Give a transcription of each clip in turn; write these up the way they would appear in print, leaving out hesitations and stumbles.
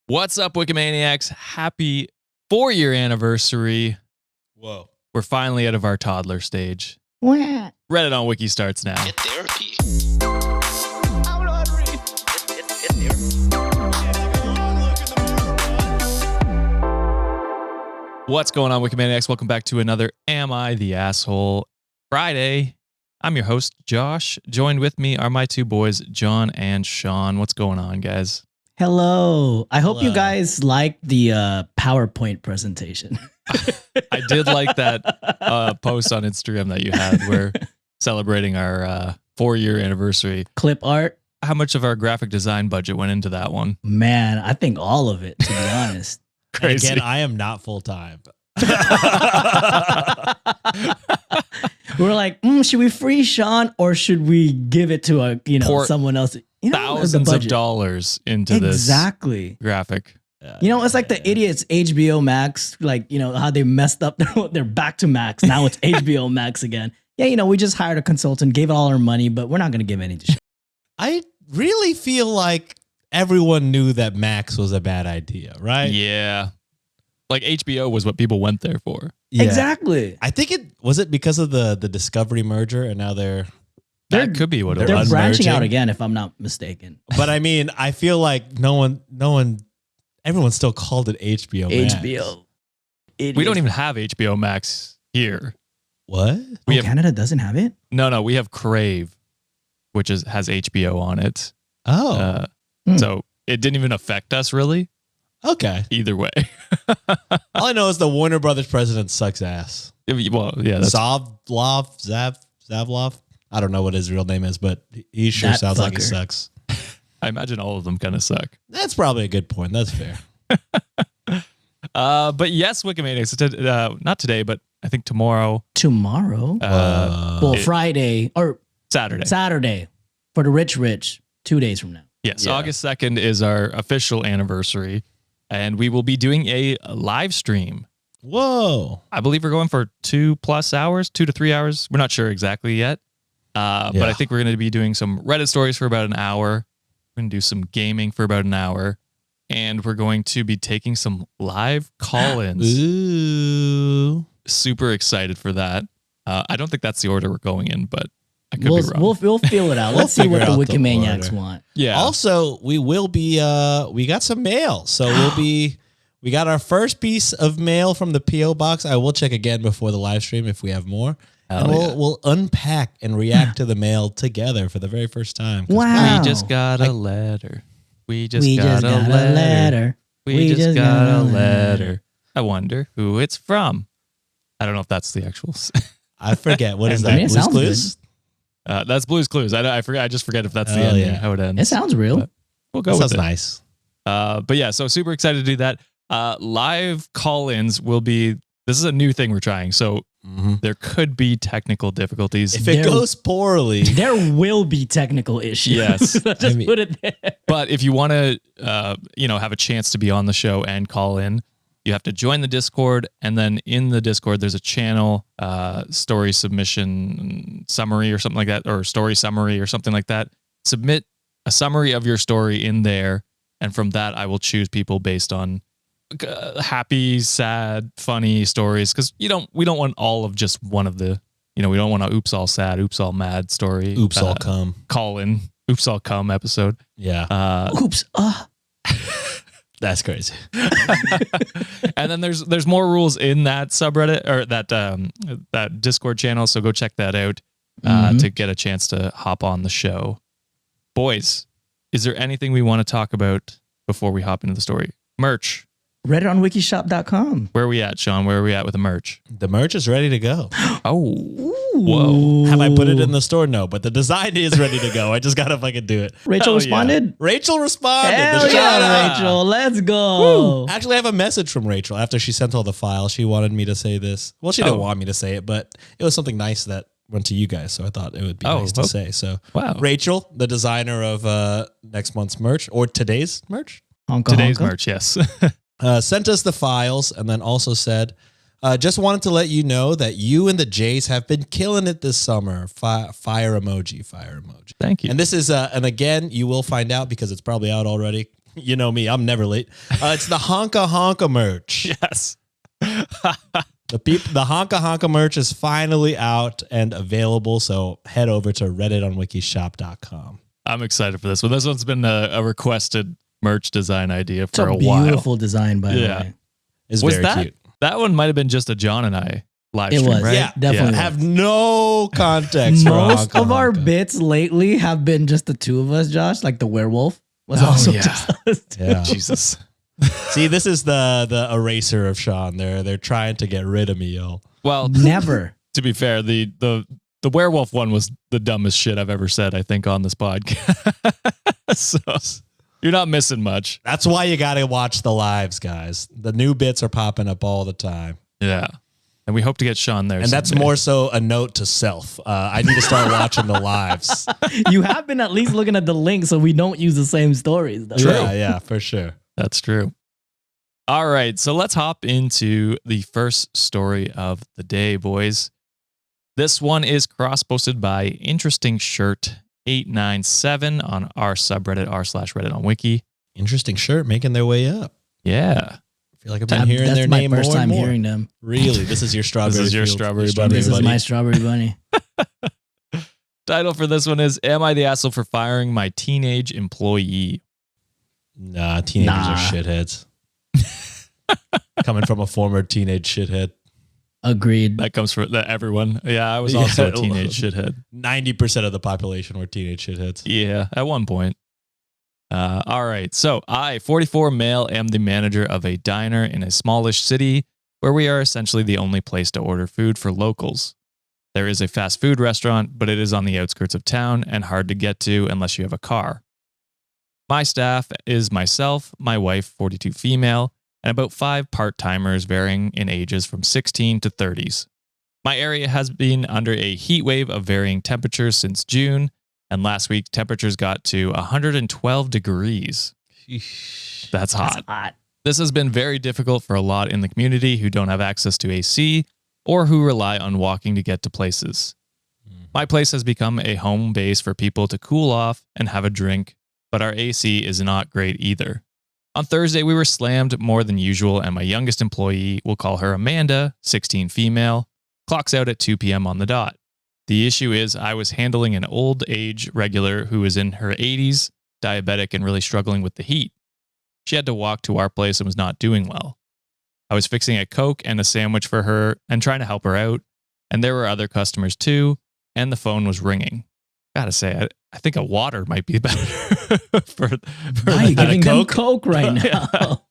What's up, Wikimaniacs? Happy 4-year anniversary. Whoa. We're finally out of our toddler stage. What? Reddit on Wiki starts now. Get therapy. I'm not ready. Get therapy. What's going on, Wikimaniacs? Welcome back to another Am I the Asshole Friday. I'm your host, Josh. Joined with me are my two boys, John and Sean. What's going on, guys? Hello. I hope you Hello. guys liked the PowerPoint presentation. I did like that post on Instagram that you had. We're celebrating our 4-year anniversary. Clip art. How much of our graphic design budget went into that one? Man, I think all of it, to be honest. Crazy. Again, I am not full time. We're like, should we freeze Sean or should we give it to Pour someone else? You know, Thousands the of budget. dollars into this Exactly. graphic. You know, it's like the idiots HBO Max, like, you know, how they messed up their back to Max. Now it's HBO Max again. Yeah, you know, we just hired a consultant, gave it all our money, but we're not going to give any to Sean. I really feel like everyone knew that Max was a bad idea, right? Yeah. Like HBO was what people went there for. Yeah. Exactly. I think it was because of the Discovery merger, and now they're. That could be what it They're was. branching out unmerging. again, if I'm not mistaken. But I mean, I feel like everyone still called it HBO Max. HBO. We don't even have HBO Max here. What? We have Canada doesn't have it? no. We have Crave, which has HBO on it. Oh, So it didn't even affect us really. okay. Either way. All I know is the Warner Brothers president sucks ass. Well, yeah. That's, Zavlov. I don't know what his real name is, but he sure That sounds like he fucker. sucks. I imagine all of them kind of suck. That's probably a good point. That's fair. But yes, Wikimaniacs. Not today, but I think tomorrow. Tomorrow? It- Friday or Saturday. Saturday for the rich, 2 days from now. Yes, Yeah. August 2nd is our official anniversary, and we will be doing a live stream. Whoa. I believe we're going for 2+ hours, 2 to 3 hours. We're not sure exactly yet. But I think we're going to be doing some Reddit stories for about an hour. We're going to do some gaming for about an hour. And we're going to be taking some live call-ins. Ooh. Super excited for that. I don't think that's the order we're going in, but I could be wrong. We'll feel it out. We'll Let's see what figure the out the Wikimaniacs order. want. Yeah. Also, we will be we got some mail. So we got our first piece of mail from the PO Box. I will check again before the live stream if we have more. Hell And yeah. we'll unpack and react to the mail together for the very first time. 'Cause Wow. We just got a letter. We just We got just a got a letter. letter. We just got a letter. I wonder who it's from. I don't know if that's the actual. I forget. What is I that? mean, it Blue's sounds Clues? That's Blue's Clues. I forget. I just forget if that's the Oh, ending. yeah. How it ends. It sounds real. But we'll go That with sounds it. nice. But yeah, so super excited to do that. Live call-ins will be. This is a new thing we're trying. So there could be technical difficulties. If it There- goes poorly, There will be technical issues. Yes. Just put it there. But if you want to, have a chance to be on the show and call in, you have to join the Discord, and then in the Discord, there's a channel, story submission summary or something like that, or story summary or something like that. Submit a summary of your story in there, and from that, I will choose people based on happy, sad, funny stories, because we don't want all of just one of the, we don't want a oops all sad, oops all mad story. oops, all come. Call in, oops all come episode. Yeah. Oops. That's crazy. And then there's more rules in that subreddit or that Discord channel, so go check that out to get a chance to hop on the show. Boys, is there anything we want to talk about before we hop into the story? Merch. Reddit on wikishop.com. Where are we at, Sean? Where are we at with the merch? The merch is ready to go. Oh, whoa. Have I put it in the store? No, but the design is ready to go. I just got to fucking do it. Rachel Hell responded? Rachel responded. Hell The shout yeah, out. Rachel. Let's go. Actually, I have a message from Rachel after she sent all the files. She wanted me to say this. Well, she didn't want me to say it, but it was something nice that went to you guys, so I thought it would be nice to okay. say. So, Wow. Rachel, the designer of next month's merch, or today's merch, Today's merch, yes. sent us the files and then also said, just wanted to let you know that you and the Jays have been killing it this summer. Fire emoji. Thank you. And this is, and again, you will find out because it's probably out already. You know me, I'm never late. It's the Honka Honka merch. Yes. The Honka Honka merch is finally out and available. So head over to redditonwikishop.com. I'm excited for this one. This one's been a requested merch design idea It's for a a while. beautiful design, by the Yeah. way. It's Was very cute. That one might have been just a John and I live It stream, was. right? Yeah, definitely. I have no context for Most Honka of our Honka. bits lately have been just the two of us, Josh. Like the werewolf was Oh, also yeah. just us. Yeah. Jesus. See, this is the eraser of Sean. They're trying to get rid of me, yo. Well, Never. to be fair, the werewolf one was the dumbest shit I've ever said, I think, on this podcast. So you're not missing much. That's why you got to watch the lives, guys. The new bits are popping up all the time. Yeah. And we hope to get Sean there. And that's someday. more so a note to self. I need to start watching the lives. You have been at least looking at the link so we don't use the same stories. Though. Yeah, for sure. That's true. All right. So let's hop into the first story of the day, boys. This one is cross-posted by Interesting Shirt 897 on our subreddit, r/Reddit on Wiki. Interesting shirt making their way up. Yeah. I feel like I've been hearing That's their my name first more and time more. hearing them. Really? This is your strawberry This is your field- strawberry bunny. This is my strawberry bunny. Title for this one is, Am I the asshole for firing my teenage employee? Nah, teenagers Nah. are shitheads. Coming from a former teenage shithead. Agreed. That comes from everyone. Yeah, I was also Yeah. a teenage shithead. 90% of the population were teenage shitheads. Yeah, at one point. All right. So I, 44 male, am the manager of a diner in a smallish city where we are essentially the only place to order food for locals. There is a fast food restaurant, but it is on the outskirts of town and hard to get to unless you have a car. My staff is myself, my wife, 42 female, and about 5 part-timers varying in ages from 16 to 30s. My area has been under a heat wave of varying temperatures since June, and last week temperatures got to 112 degrees. That's hot. That's hot. This has been very difficult for a lot in the community who don't have access to AC or who rely on walking to get to places. My place has become a home base for people to cool off and have a drink, but our AC is not great either. On Thursday, we were slammed more than usual, and my youngest employee, we'll call her Amanda, 16 female, clocks out at 2 p.m. on the dot. The issue is I was handling an old age regular who is in her 80s, diabetic, and really struggling with the heat. She had to walk to our place and was not doing well. I was fixing a Coke and a sandwich for her and trying to help her out, and there were other customers too, and the phone was ringing. Gotta say, I think a water might be better for Why are you than a giving them Coke. Coke right now?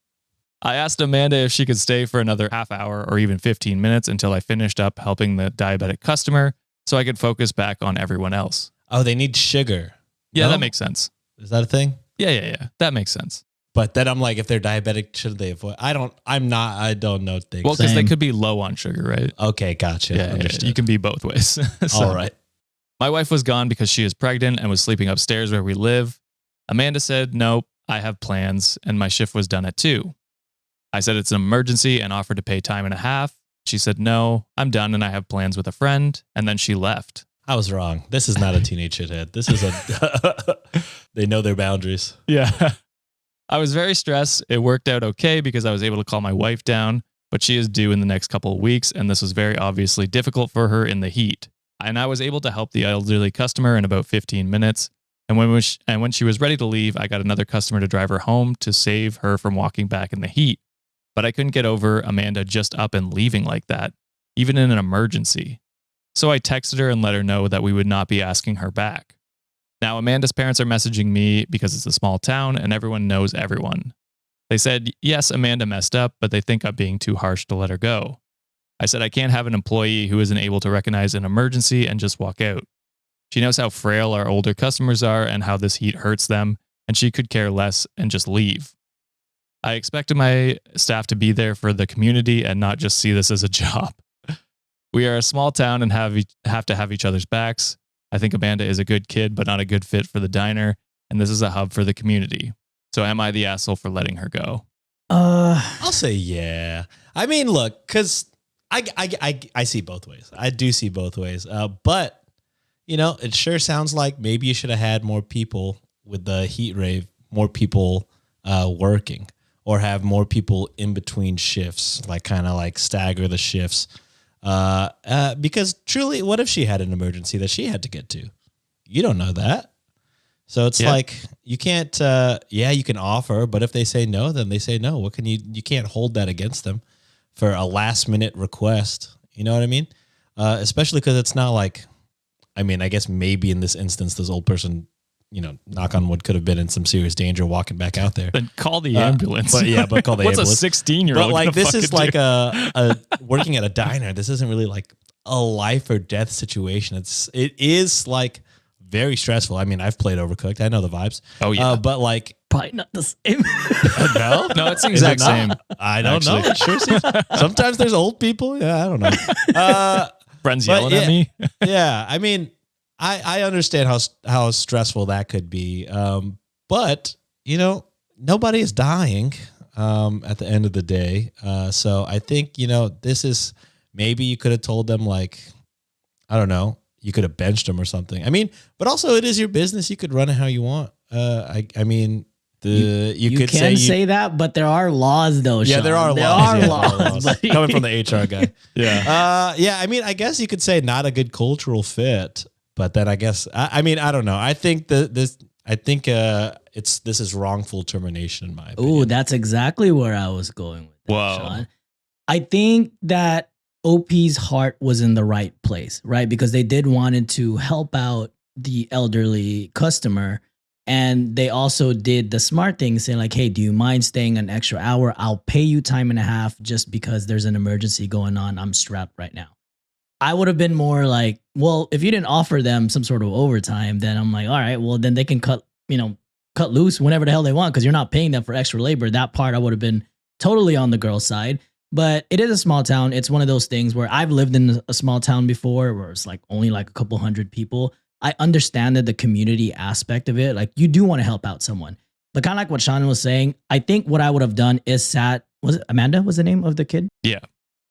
I asked Amanda if she could stay for another half hour or even 15 minutes until I finished up helping the diabetic customer so I could focus back on everyone else. Oh, they need sugar. Yeah, No? that makes sense. Is that a thing? Yeah. That makes sense. But then I'm like, if they're diabetic, should they avoid? I don't know things. Well, because they Same. could be low on sugar, right? Okay, gotcha. Yeah, Understood. you can be both ways. So, All right. My wife was gone because she is pregnant and was sleeping upstairs where we live. Amanda said, nope, I have plans, and my shift was done at 2. I said it's an emergency and offered to pay time and a half. She said, no, I'm done and I have plans with a friend. And then she left. I was wrong. This is not a teenage shithead. This is a. They know their boundaries. Yeah. I was very stressed. It worked out okay because I was able to calm my wife down, but she is due in the next couple of weeks, and this was very obviously difficult for her in the heat. And I was able to help the elderly customer in about 15 minutes. And when she was ready to leave, I got another customer to drive her home to save her from walking back in the heat. But I couldn't get over Amanda just up and leaving like that, even in an emergency. So I texted her and let her know that we would not be asking her back. Now, Amanda's parents are messaging me because it's a small town and everyone knows everyone. They said, yes, Amanda messed up, but they think I'm being too harsh to let her go. I said I can't have an employee who isn't able to recognize an emergency and just walk out. She knows how frail our older customers are and how this heat hurts them, and she could care less and just leave. I expected my staff to be there for the community and not just see this as a job. We are a small town and have to have each other's backs. I think Amanda is a good kid, but not a good fit for the diner, and this is a hub for the community. So am I the asshole for letting her go? I'll say yeah. I mean, look, because I see both ways. I do see both ways. But you know, it sure sounds like maybe you should have had more people with the heat rave, more people working, or have more people in between shifts, like kind of like stagger the shifts. Because truly, what if she had an emergency that she had to get to? You don't know that. So it's like, you can't, you can offer, but if they say no, then they say no. What can you can't hold that against them for a last minute request. You know what I mean? Especially because it's not like, I mean, I guess maybe in this instance, this old person, you know, knock on wood, could have been in some serious danger walking back out there. Then call the ambulance. But call the What's ambulance. a 16-year-old? But like, this is do? like a working at a diner. This isn't really like a life or death situation. It is like very stressful. I mean, I've played Overcooked. I know the vibes. Oh yeah. But like, Probably not the same. no, it's the Is it exact not? same. I don't actually. know. It sure seems. Sometimes there's old people. Yeah, I don't know. Friends But yelling at me. Yeah, I mean, I understand how stressful that could be. But you know, nobody is dying at the end of the day. So I think, you know, this is, maybe you could have told them, like, I don't know, you could have benched them or something. I mean, but also it is your business. You could run it how you want. I mean, you could say that, but there are laws though. Yeah, Sean. there are There laws. are Yeah, laws. buddy. coming from the HR guy. Yeah. Yeah, I mean, I guess you could say not a good cultural fit, but then I guess I mean, I don't know. I think this is wrongful termination in my opinion. Ooh, that's exactly where I was going with that, Whoa. Sean. I think that OP's heart was in the right place, right? Because they did wanted to help out the elderly customer. And they also did the smart thing, saying like, hey, do you mind staying an extra hour? I'll pay you time and a half just because there's an emergency going on. I'm strapped right now. I would have been more like, well, if you didn't offer them some sort of overtime, then I'm like, all right, well, then they can cut loose whenever the hell they want because you're not paying them for extra labor. That part I would have been totally on the girl's side. But it is a small town. It's one of those things where I've lived in a small town before where it's like only like a couple hundred people. I understand that the community aspect of it, like you do want to help out someone. But kind of like what Sean was saying, I think what I would have done is was it Amanda was the name of the kid? Yeah.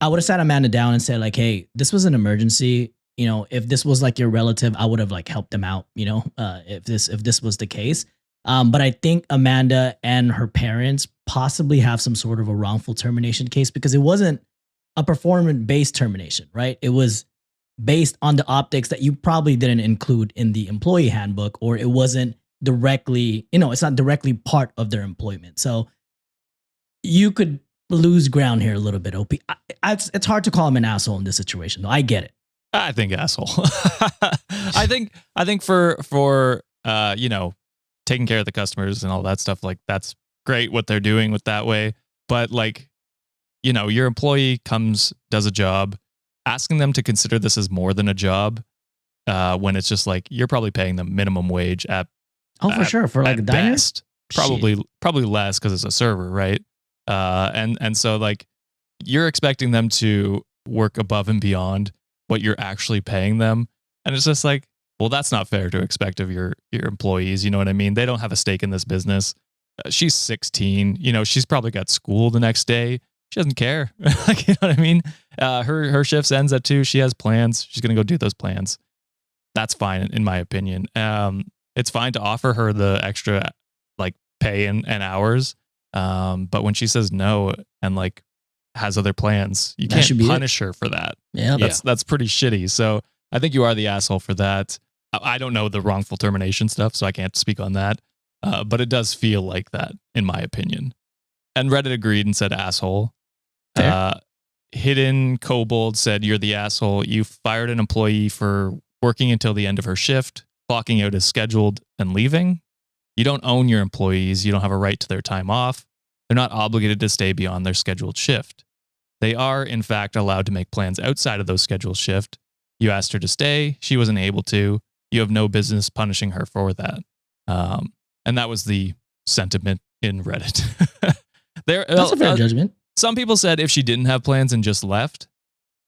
I would have sat Amanda down and said like, hey, this was an emergency. You know, if this was like your relative, I would have like helped them out, you know, if this was the case. But I think Amanda and her parents possibly have some sort of a wrongful termination case because it wasn't a performance-based termination, right? It was based on the optics that you probably didn't include in the employee handbook, or it wasn't directly, it's not directly part of their employment. So you could lose ground here a little bit, OP. It's hard to call him an asshole in this situation, though. I get it. I think asshole. I think for taking care of the customers and all that stuff, like that's great what they're doing with that way. But like, your employee does a job, asking them to consider this as more than a job, when it's just like you're probably paying them minimum wage at for sure, for like a diner, best, probably less because it's a server, right? And so like you're expecting them to work above and beyond what you're actually paying them, and it's just like, well, that's not fair to expect of your employees. You know what I mean? They don't have a stake in this business. She's 16. She's probably got school the next day. She doesn't care. Like, you know what I mean? Her shift ends at 2:00. She has plans. She's gonna go do those plans. That's fine, in my opinion. It's fine to offer her the extra like pay and hours. But when she says no and like has other plans, you can't punish her for that. Yeah, that's pretty shitty. So I think you are the asshole for that. I don't know the wrongful termination stuff, so I can't speak on that. But it does feel like that, in my opinion. And Reddit agreed and said asshole. Hidden Kobold said, you're the asshole. You fired an employee for working until the end of her shift, clocking out as scheduled, and leaving. You don't own your employees. You don't have a right to their time off. They're not obligated to stay beyond their scheduled shift. They are, in fact, allowed to make plans outside of those scheduled shift. You asked her to stay. She wasn't able to. You have no business punishing her for that. And that was the sentiment in Reddit. That's a fair judgment. Some people said if she didn't have plans and just left,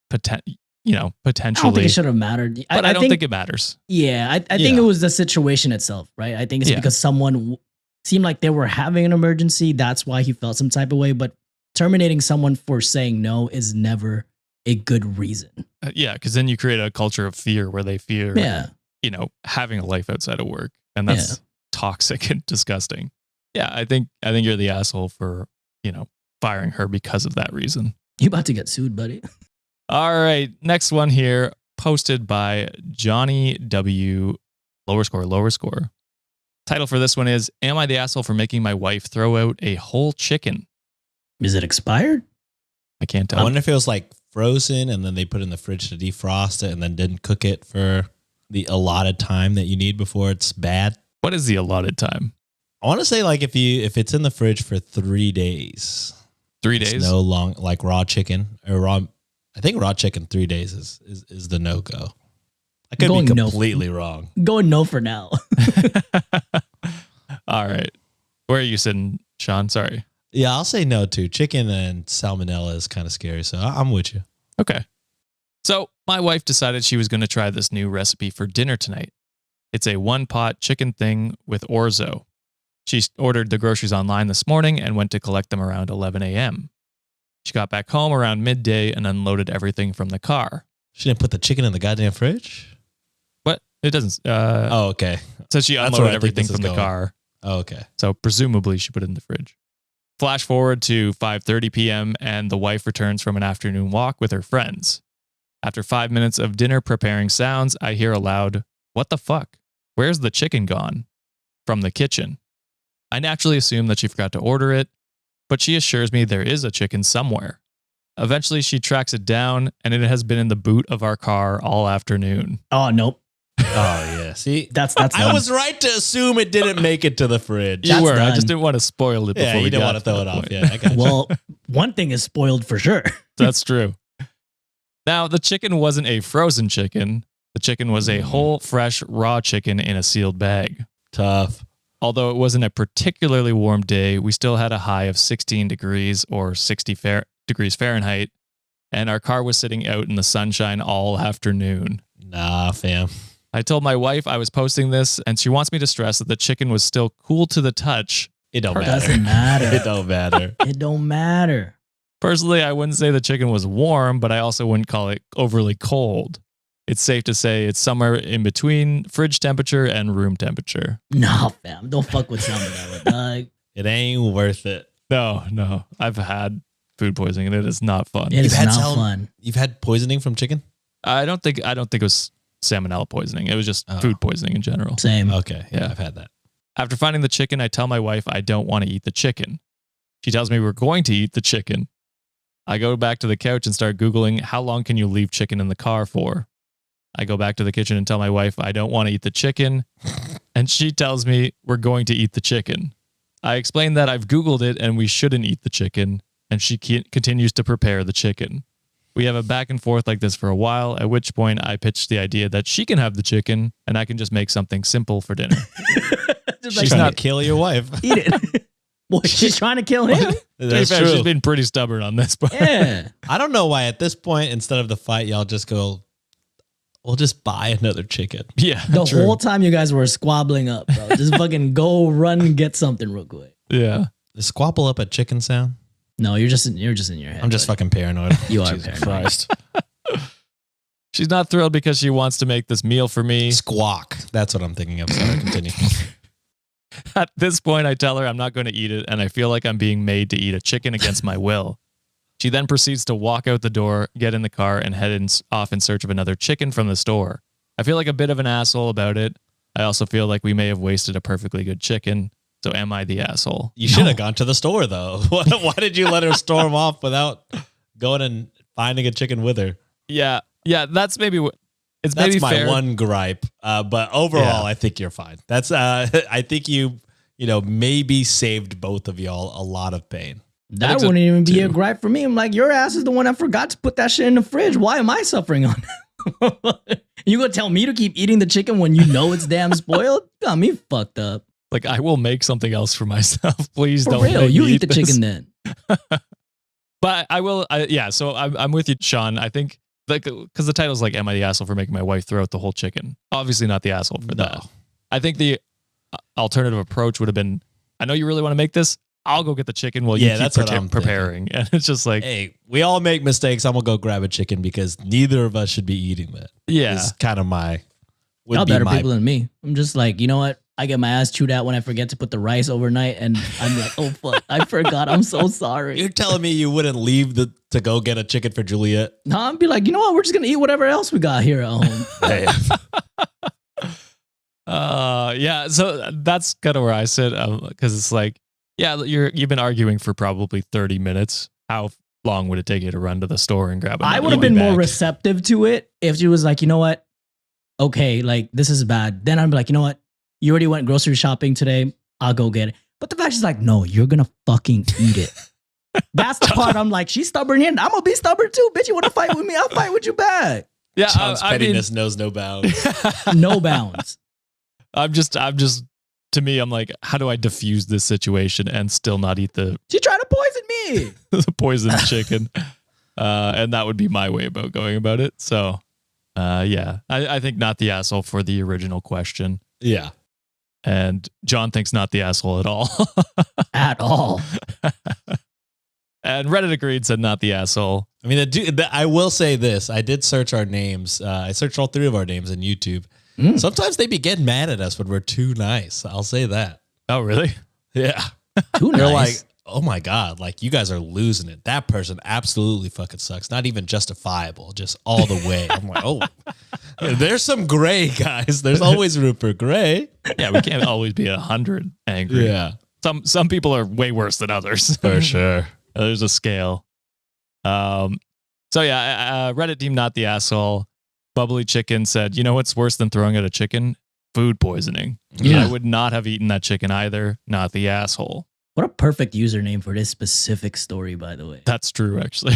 potentially. I don't think it should have mattered. But I don't think it matters. Yeah, I think it was the situation itself, right? I think it's because someone seemed like they were having an emergency. That's why he felt some type of way. But terminating someone for saying no is never a good reason. Because then you create a culture of fear where they fear, having a life outside of work. And that's toxic and disgusting. Yeah, I think you're the asshole for, firing her because of that reason. You about to get sued, buddy. All right, next one here, posted by Johnny W. Lower score. Title for this one is, Am I the asshole for making my wife throw out a whole chicken? Is it expired? I can't tell. I wonder if it was like frozen and then they put it in the fridge to defrost it and then didn't cook it for the allotted time that you need before it's bad. What is the allotted time? I want to say like if it's in the fridge for 3 days. 3 days? It's no long, like raw chicken or raw. I think raw chicken 3 days is the no-go. I could be completely wrong. Going no for now. All right. Where are you sitting, Sean? Sorry. Yeah, I'll say no too. Chicken and salmonella is kind of scary, so I'm with you. Okay. So my wife decided she was going to try this new recipe for dinner tonight. It's a one-pot chicken thing with orzo. She ordered the groceries online this morning and went to collect them around 11 a.m. She got back home around midday and unloaded everything from the car. She didn't put the chicken in the goddamn fridge? What? It doesn't. Oh, okay. So she That's unloaded where I think everything this is from the going. car. Oh, okay. So presumably she put it in the fridge. Flash forward to 5:30 p.m. and the wife returns from an afternoon walk with her friends. After 5 minutes of dinner preparing sounds, I hear a loud, "What the fuck? Where's the chicken gone?" from the kitchen. I naturally assume that she forgot to order it, but she assures me there is a chicken somewhere. Eventually, she tracks it down, and it has been in the boot of our car all afternoon. Oh, nope. Oh, yeah. See, That's I done. was right to assume it didn't make it to the fridge. You were. I done. just didn't want to spoil it before Yeah, we you didn't got want to throw that it off. point. Yeah, I got you. Well, one thing is spoiled for sure. That's true. Now, the chicken wasn't a frozen chicken. The chicken was a whole, fresh, raw chicken in a sealed bag. Tough. Although it wasn't a particularly warm day, we still had a high of 16 degrees or 60 degrees Fahrenheit, and our car was sitting out in the sunshine all afternoon. Nah, fam. I told my wife I was posting this, and she wants me to stress that the chicken was still cool to the touch. It don't It matter. doesn't matter. It don't matter. It don't matter. Personally, I wouldn't say the chicken was warm, but I also wouldn't call it overly cold. It's safe to say it's somewhere in between fridge temperature and room temperature. No, fam. Don't fuck with salmonella, dog. It ain't worth it. No. I've had food poisoning, and it is not fun. It is had not fun. You've had poisoning from chicken? I don't think it was salmonella poisoning. It was just food poisoning in general. Same. Okay. Yeah, Yeah. I've had that. After finding the chicken, I tell my wife I don't want to eat the chicken. She tells me we're going to eat the chicken. I go back to the couch and start Googling, how long can you leave chicken in the car for? I go back to the kitchen and tell my wife I don't want to eat the chicken. And she tells me we're going to eat the chicken. I explain that I've Googled it and we shouldn't eat the chicken. And she continues to prepare the chicken. We have a back and forth like this for a while, at which point I pitched the idea that she can have the chicken and I can just make something simple for dinner. Just She's like, not kill your wife. eat it. What, she's trying to kill him? That's To be fair, she's been pretty stubborn on this, but Yeah. I don't know why at this point, instead of the fight, y'all just go, we'll just buy another chicken. yeah. The true. whole time you guys were squabbling up, bro. Just fucking go run and get something real quick. Yeah. Does squabble up a chicken sound? No, you're just in your head. I'm just buddy. fucking paranoid. You are Jesus paranoid. Christ. She's not thrilled because she wants to make this meal for me. Squawk. That's what I'm thinking of. Sorry, continue. At this point, I tell her I'm not going to eat it, and I feel like I'm being made to eat a chicken against my will. She then proceeds to walk out the door, get in the car, and head off in search of another chicken from the store. I feel like a bit of an asshole about it. I also feel like we may have wasted a perfectly good chicken. So am I the asshole? You should have gone to the store, though. Why did you let her storm off without going and finding a chicken with her? Yeah. That's maybe what. It's That's maybe my fair. one gripe. But overall, Yeah. I think you're fine. That's I think you maybe saved both of y'all a lot of pain. That think so, wouldn't even be too. a gripe for me. I'm like, your ass is the one that forgot to put that shit in the fridge. Why am I suffering on it? You gonna tell me to keep eating the chicken when you know it's damn spoiled? You got me fucked up. Like, I will make something else for myself. Please For don't real, make you me eat the this. chicken then. But I will. So I'm with you, Sean. I think because the title's like, "Am I the asshole for making my wife throw out the whole chicken?" Obviously, not the asshole for that. I think the alternative approach would have been, "I know you really want to make this. I'll go get the chicken while you keep that's what I'm preparing." And it's just like, Hey, we all make mistakes. I'm gonna go grab a chicken because neither of us should be eating that. yeah, Is kind of my. would Y'all be better my- people than me. I'm just like, you know what? I get my ass chewed out when I forget to put the rice overnight, and I'm like, oh fuck, I forgot. I'm so sorry. You're telling me you wouldn't leave to go get a chicken for Juliet? No, I'd be like, you know what? We're just gonna eat whatever else we got here at home. Yeah. So that's kind of where I sit, because it's like, yeah, you've been arguing for probably 30 minutes. How long would it take you to run to the store and grab it? I would have been more receptive to it if she was like, you know what? Okay, like this is bad. Then I'd be like, you know what? You already went grocery shopping today. I'll go get it. But the fact she's like, no, you're gonna fucking eat it. That's the part I'm like, she's stubborn here. And I'm gonna be stubborn too. Bitch, you wanna fight with me? I'll fight with you back. Yeah, John's pettiness knows no bounds. No bounds. I'm just to me, I'm like, how do I diffuse this situation and still not eat the She tried to poison me. the poisoned chicken? And that would be my way about going about it. So yeah, I think not the asshole for the original question. Yeah. And John thinks not the asshole at all. At all. And Reddit agreed, said not the asshole. I mean, I will say this. I did search our names. I searched all 3 of our names on YouTube. Sometimes they be getting mad at us when we're too nice. I'll say that. Oh, really? Yeah. Too They're nice. like, oh my God, like you guys are losing it. That person absolutely fucking sucks. Not even justifiable, just all the way. I'm like, oh, there's some gray, guys. There's always room for gray. Yeah, we can't always be 100 angry. Yeah. Some people are way worse than others. For sure. There's a scale. So yeah, Reddit deemed not the asshole. Bubbly Chicken said, you know what's worse than throwing out a chicken? Food poisoning. Yeah. I would not have eaten that chicken either. Not the asshole. What a perfect username for this specific story, by the way. That's true, actually.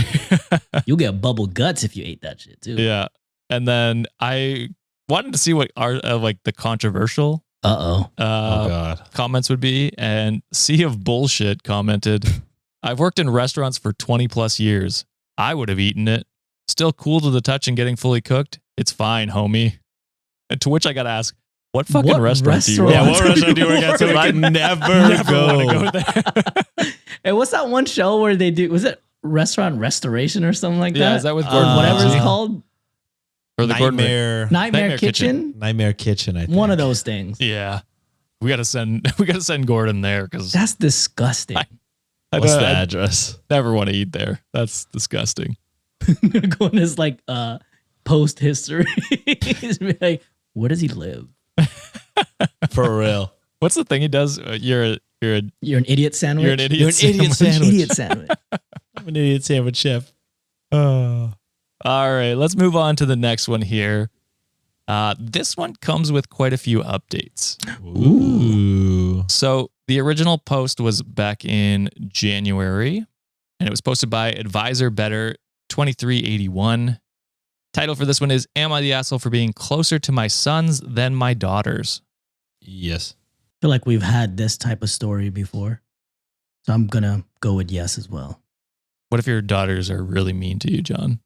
You'll get bubble guts if you ate that shit too. Yeah. And then I wanted to see what are like the controversial Oh God. comments would be. And Sea of Bullshit commented, I've worked in restaurants for 20 plus years. I would have eaten it. Still cool to the touch and getting fully cooked. It's fine, homie. And to which I got to ask, what fucking restaurant do you work at? Yeah, what restaurant do you work at? So we can never go. Wanna go there. Hey, what's that one show where they do? Was it Restaurant Restoration or something like that? Yeah, is that with Gordon whatever it's Ramsay? called? Or the Gordon Nightmare Nightmare Kitchen? Nightmare Kitchen, I think. One of those things. Yeah. We gotta send Gordon there because That's disgusting. What's the address? never want to eat there. That's disgusting. I'm gonna go in his like post history. He's be like, where does he live? For real. What's the thing he does? You're an idiot sandwich. You're an idiot. You're an idiot sandwich. Idiot sandwich. I'm an idiot sandwich chef. All right, let's move on to the next one here. This one comes with quite a few updates. Ooh. So the original post was back in January, and it was posted by Advisor Better 2381. Title for this one is, Am I the asshole for being closer to my sons than my daughters? Yes. I feel like we've had this type of story before. So I'm gonna go with yes as well. What if your daughters are really mean to you, John?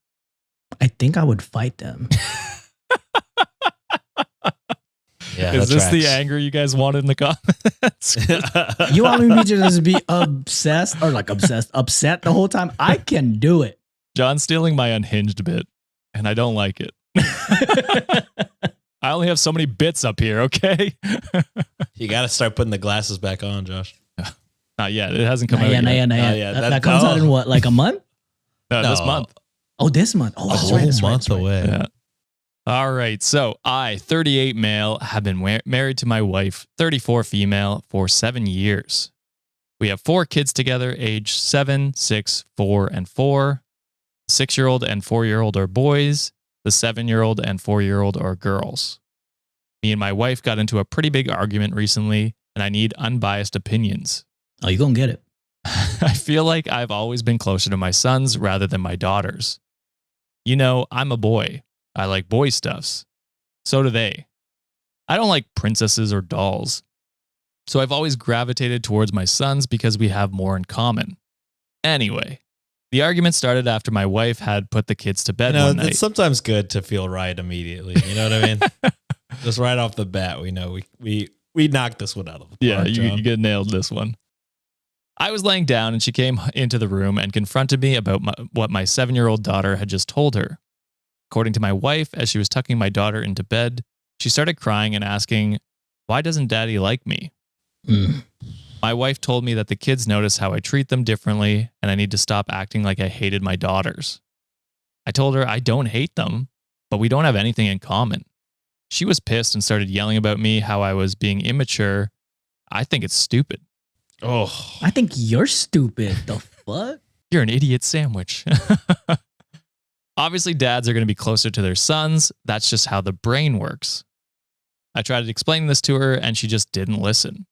I think I would fight them. Yeah, Is that this the tracks. anger you guys wanted in the comments? You want me to just be obsessed or like upset the whole time? I can do it. John's stealing my unhinged bit, and I don't like it. I only have so many bits up here, okay? You got to start putting the glasses back on, Josh. Not yet. It hasn't come Not out yet, yet. not yet. yet. That comes out in what, like a month? No, this No. month. Oh, this month. Oh, A that's whole right, that's right, month that's right. away. Yeah. All right. So I, 38 male, have been married to my wife, 34 female, for 7 years. We have 4 kids together, age 7, 6, 4, and 4. 6-year-old and 4-year-old are boys. The 7-year-old and 4-year-old are girls. Me and my wife got into a pretty big argument recently, and I need unbiased opinions. Oh, you're going to get it. I feel like I've always been closer to my sons rather than my daughters. You know, I'm a boy. I like boy stuffs. So do they. I don't like princesses or dolls. So I've always gravitated towards my sons because we have more in common. Anyway, the argument started after my wife had put the kids to bed one night. It's sometimes good to feel right immediately. You know what I mean? Just right off the bat, we know we knocked this one out of the park. Yeah, John. you get nailed this one. I was laying down and she came into the room and confronted me about what my 7-year-old daughter had just told her. According to my wife, as she was tucking my daughter into bed, she started crying and asking, Why doesn't daddy like me? Mm. My wife told me that the kids notice how I treat them differently and I need to stop acting like I hated my daughters. I told her I don't hate them, but we don't have anything in common. She was pissed and started yelling about me, how I was being immature. I think it's stupid. Oh, I think you're stupid. The fuck? You're an idiot sandwich. Obviously, dads are going to be closer to their sons. That's just how the brain works. I tried explaining this to her and she just didn't listen.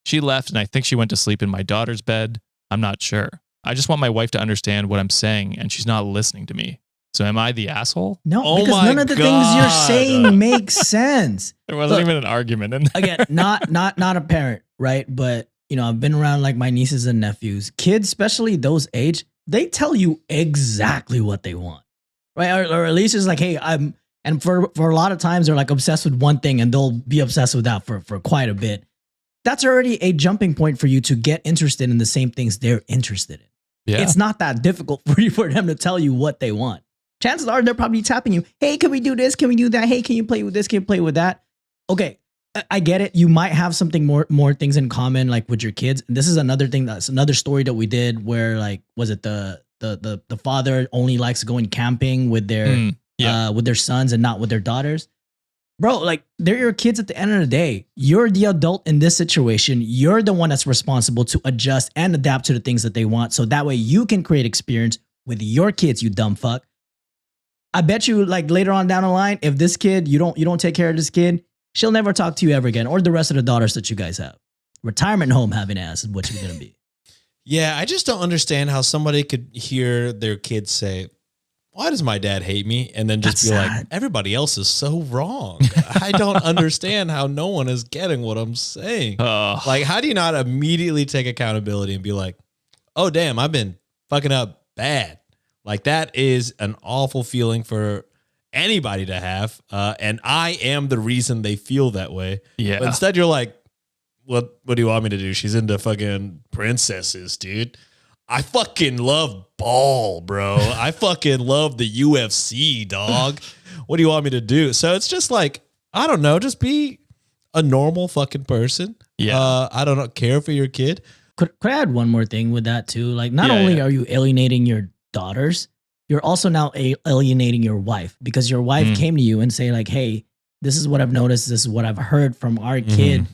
She left and I think she went to sleep in my daughter's bed. I'm not sure. I just want my wife to understand what I'm saying and she's not listening to me. So am I the asshole? No, Oh because my none of the things you're God. saying make sense. There wasn't Look, even an argument in there. Again, not a parent, right? But you know, I've been around like my nieces and nephews, kids, especially those age. They tell you exactly what they want, right? Or at least it's like, hey, and for a lot of times they're like obsessed with one thing and they'll be obsessed with that for quite a bit. That's already a jumping point for you to get interested in the same things they're interested in. Yeah. It's not that difficult for them to tell you what they want. Chances are they're probably tapping you. Hey, can we do this? Can we do that? Hey, can you play with this? Can you play with that? Okay, I get it. You might have something more things in common, like with your kids. This is another thing. That's another story that we did where, like, was it the father only likes going camping with their sons and not with their daughters? Bro, like, they're your kids at the end of the day. You're the adult in this situation. You're the one that's responsible to adjust and adapt to the things that they want. So that way you can create experience with your kids, you dumb fuck. I bet you, like, later on down the line, if this kid, you don't take care of this kid, she'll never talk to you ever again, or the rest of the daughters that you guys have. Retirement home having ass is what you're going to be. yeah. I just don't understand how somebody could hear their kids say, why does my dad hate me? And then just That's be like, sad. everybody else is so wrong. I don't understand how no one is getting what I'm saying. Like, how do you not immediately take accountability and be like, oh, damn, I've been fucking up bad. Like, that is an awful feeling for anybody to have. And I am the reason they feel that way. Yeah. But instead you're like, what do you want me to do? She's into fucking princesses, dude. I fucking love ball, bro. I fucking love the UFC, dog. What do you want me to do? So it's just like, I don't know, just be a normal fucking person. Yeah. I don't care for your kid. Could I add one more thing with that too? Like, not only are you alienating your daughters, you're also now alienating your wife, because your wife came to you and say like, hey, this is what I've noticed. This is what I've heard from our kid.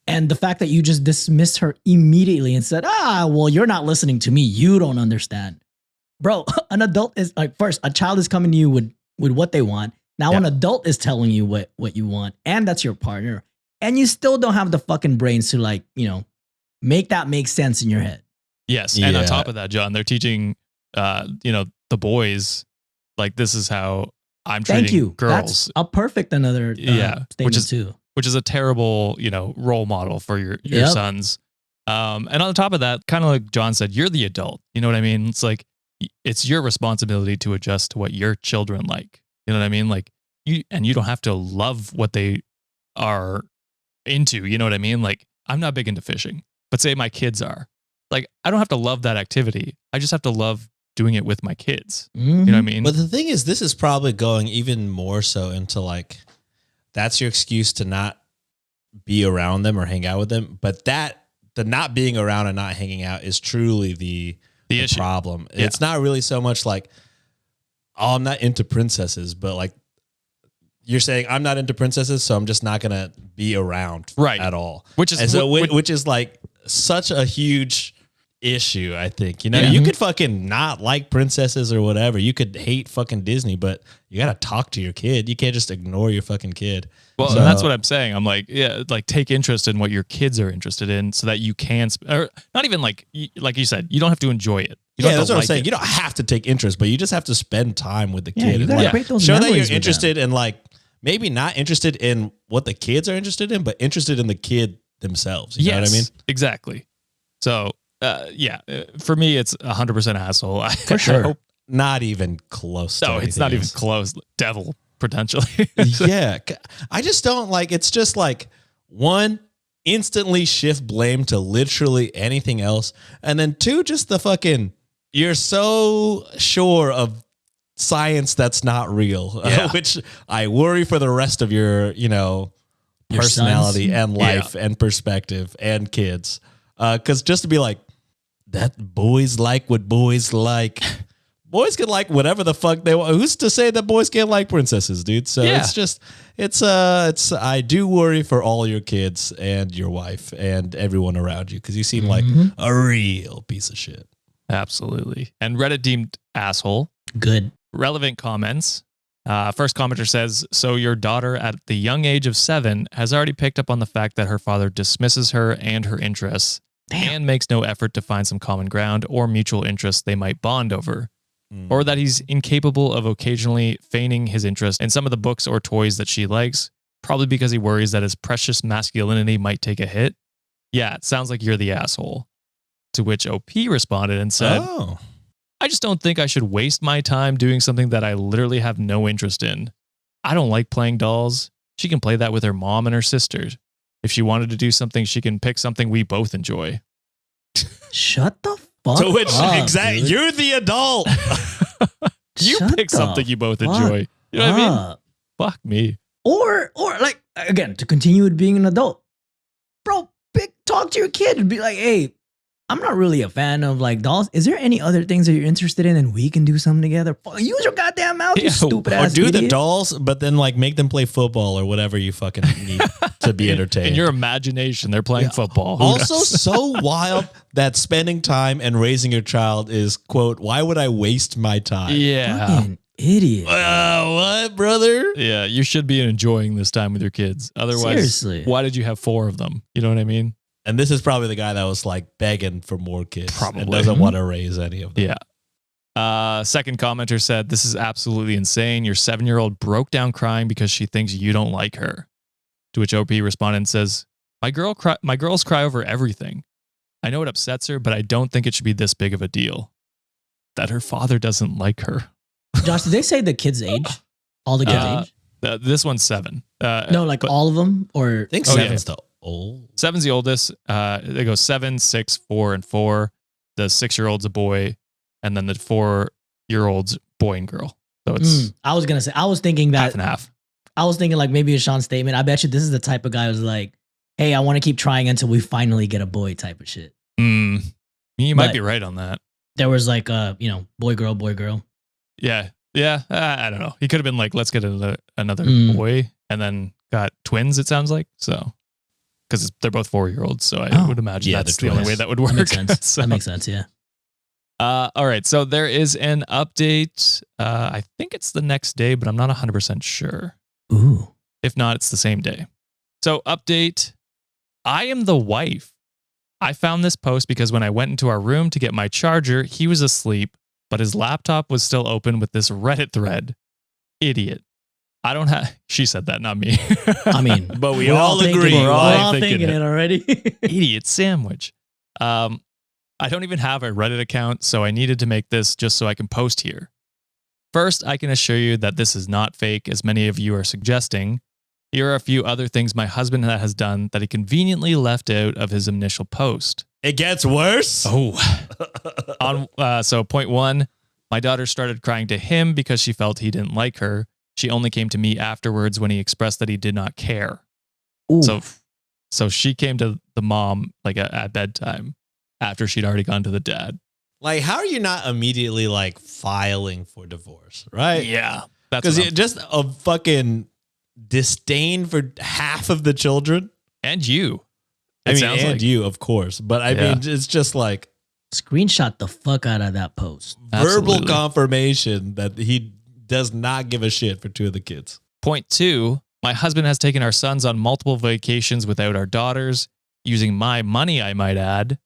And the fact that you just dismissed her immediately and said, well, you're not listening to me. You don't understand. Bro, an adult is like, first, a child is coming to you with what they want. Now an adult is telling you what you want, and that's your partner. And you still don't have the fucking brains to, like, you know, make that make sense in your head. Yes. And on top of that, John, they're teaching, the boys, like, this is how I'm treating girls. That's a perfect another statement which is a terrible, role model for your sons. And on top of that, kind of like John said, you're the adult. You know what I mean? It's like, it's your responsibility to adjust to what your children like. You know what I mean? Like, you don't have to love what they are into. You know what I mean? Like, I'm not big into fishing, but say my kids are. Like, I don't have to love that activity. I just have to love doing it with my kids. You know what I mean? But the thing is, this is probably going even more so into, like, that's your excuse to not be around them or hang out with them. But the not being around and not hanging out is truly the issue. Problem. Yeah. It's not really so much like, oh, I'm not into princesses, but like, you're saying I'm not into princesses, so I'm just not gonna be around at all. Which is like such a huge issue, I think. You could fucking not like princesses or whatever. You could hate fucking Disney, but you gotta talk to your kid. You can't just ignore your fucking kid. Well, and that's what I'm saying. I'm like, like, take interest in what your kids are interested in, so that you can, or not even like you said, you don't have to enjoy it. That's what I'm saying. You don't have to take interest, but you just have to spend time with the kid. You gotta create those show that you're memories with interested in, like, maybe not interested in what the kids are interested in, but interested in the kid themselves. You know what I mean? Exactly. So, for me, it's 100% asshole. For sure. I hope not even close. No, it's not even close. Devil, potentially. Yeah. I just don't like, it's just like, one, instantly shift blame to literally anything else. And then two, just the fucking, you're so sure of science that's not real, which I worry for the rest of your, Your personality sons? and life and perspective and kids. Because just to be like, that boys like what boys like. Boys can like whatever the fuck they want. Who's to say that boys can't like princesses, dude? So Yeah. it's I do worry for all your kids and your wife and everyone around you because you seem like a real piece of shit. Absolutely. And Reddit deemed asshole. Good. Relevant comments. First commenter says, so your daughter at the young age of 7 has already picked up on the fact that her father dismisses her and her interests and makes no effort to find some common ground or mutual interests they might bond over. Or that he's incapable of occasionally feigning his interest in some of the books or toys that she likes, probably because he worries that his precious masculinity might take a hit. Yeah, it sounds like you're the asshole. To which OP responded and said, Oh. I just don't think I should waste my time doing something that I literally have no interest in. I don't like playing dolls. She can play that with her mom and her sisters. If she wanted to do something, she can pick something we both enjoy. Shut the fuck To which up, exactly dude. you're the adult. You Shut pick the something you both fuck enjoy. You know what I mean? up. Fuck me. Or like again, to continue with being an adult. Bro, talk to your kid and be like, hey, I'm not really a fan of like dolls. Is there any other things that you're interested in and we can do something together? Use your goddamn mouth, you Yeah, stupid Or ass do the idiot. dolls, but then like make them play football or whatever you fucking need to be entertained. In your imagination, they're playing football. Who Also, knows? so wild that spending time and raising your child is, quote, why would I waste my time? Yeah. Fucking idiot. What, brother? Yeah, you should be enjoying this time with your kids. Otherwise, Seriously. why did you have 4 of them? You know what I mean? And this is probably the guy that was like begging for more kids. Probably. And doesn't want to raise any of them. Yeah. Second commenter said, this is absolutely insane. Your 7-year-old broke down crying because she thinks you don't like her. To which OP responded and says, my girls cry over everything. I know it upsets her, but I don't think it should be this big of a deal. That her father doesn't like her. Josh, did they say the kid's age? All the kids' age? This one's 7. No, like but all of them? Or I think Oh, yeah. seven's the old. 7's the oldest. They go 7, 6, 4, and 4. The 6-year-old's a boy, and then the 4-year-old's boy and girl. So it's I was gonna say, I was thinking half that and half. I was thinking like maybe a Sean statement. I bet you this is the type of guy who's like, hey, I want to keep trying until we finally get a boy type of shit. You might But- be right on that. There was like boy, girl. Yeah. Yeah. I don't know. He could have been like, let's get another boy, and then got twins, it sounds like. So, because they're both 4-year-olds. So I would imagine Yeah, that's they're the only twins. way that would work. That makes sense. So, That makes sense, yeah. all right. So there is an update. I think it's the next day, but I'm not 100% sure. Ooh. If not, it's the same day. So update. I am the wife. I found this post because when I went into our room to get my charger, he was asleep, but his laptop was still open with this Reddit thread. Idiot. I don't have, she said that, not me. I mean, But we we're all thinking agree. it. We're Why all thinking thinking it? it already. Idiot sandwich. I don't even have a Reddit account, so I needed to make this just so I can post here. First, I can assure you that this is not fake, as many of you are suggesting. Here are a few other things my husband has done that he conveniently left out of his initial post. It gets worse. So point 1, my daughter started crying to him because she felt he didn't like her. She only came to me afterwards when he expressed that he did not care. Ooh. So she came to the mom like at bedtime after she'd already gone to the dad. Like, how are you not immediately like filing for divorce, right? Yeah. That's Because what I'm- just a fucking disdain for half of the children. and you. I It mean, sounds and like- you, of course. But I Yeah. mean, it's just like Screenshot the fuck out of that post. verbal Absolutely. confirmation that he does not give a shit for 2 of the kids. Point 2, my husband has taken our sons on multiple vacations without our daughters, using my money, I might add.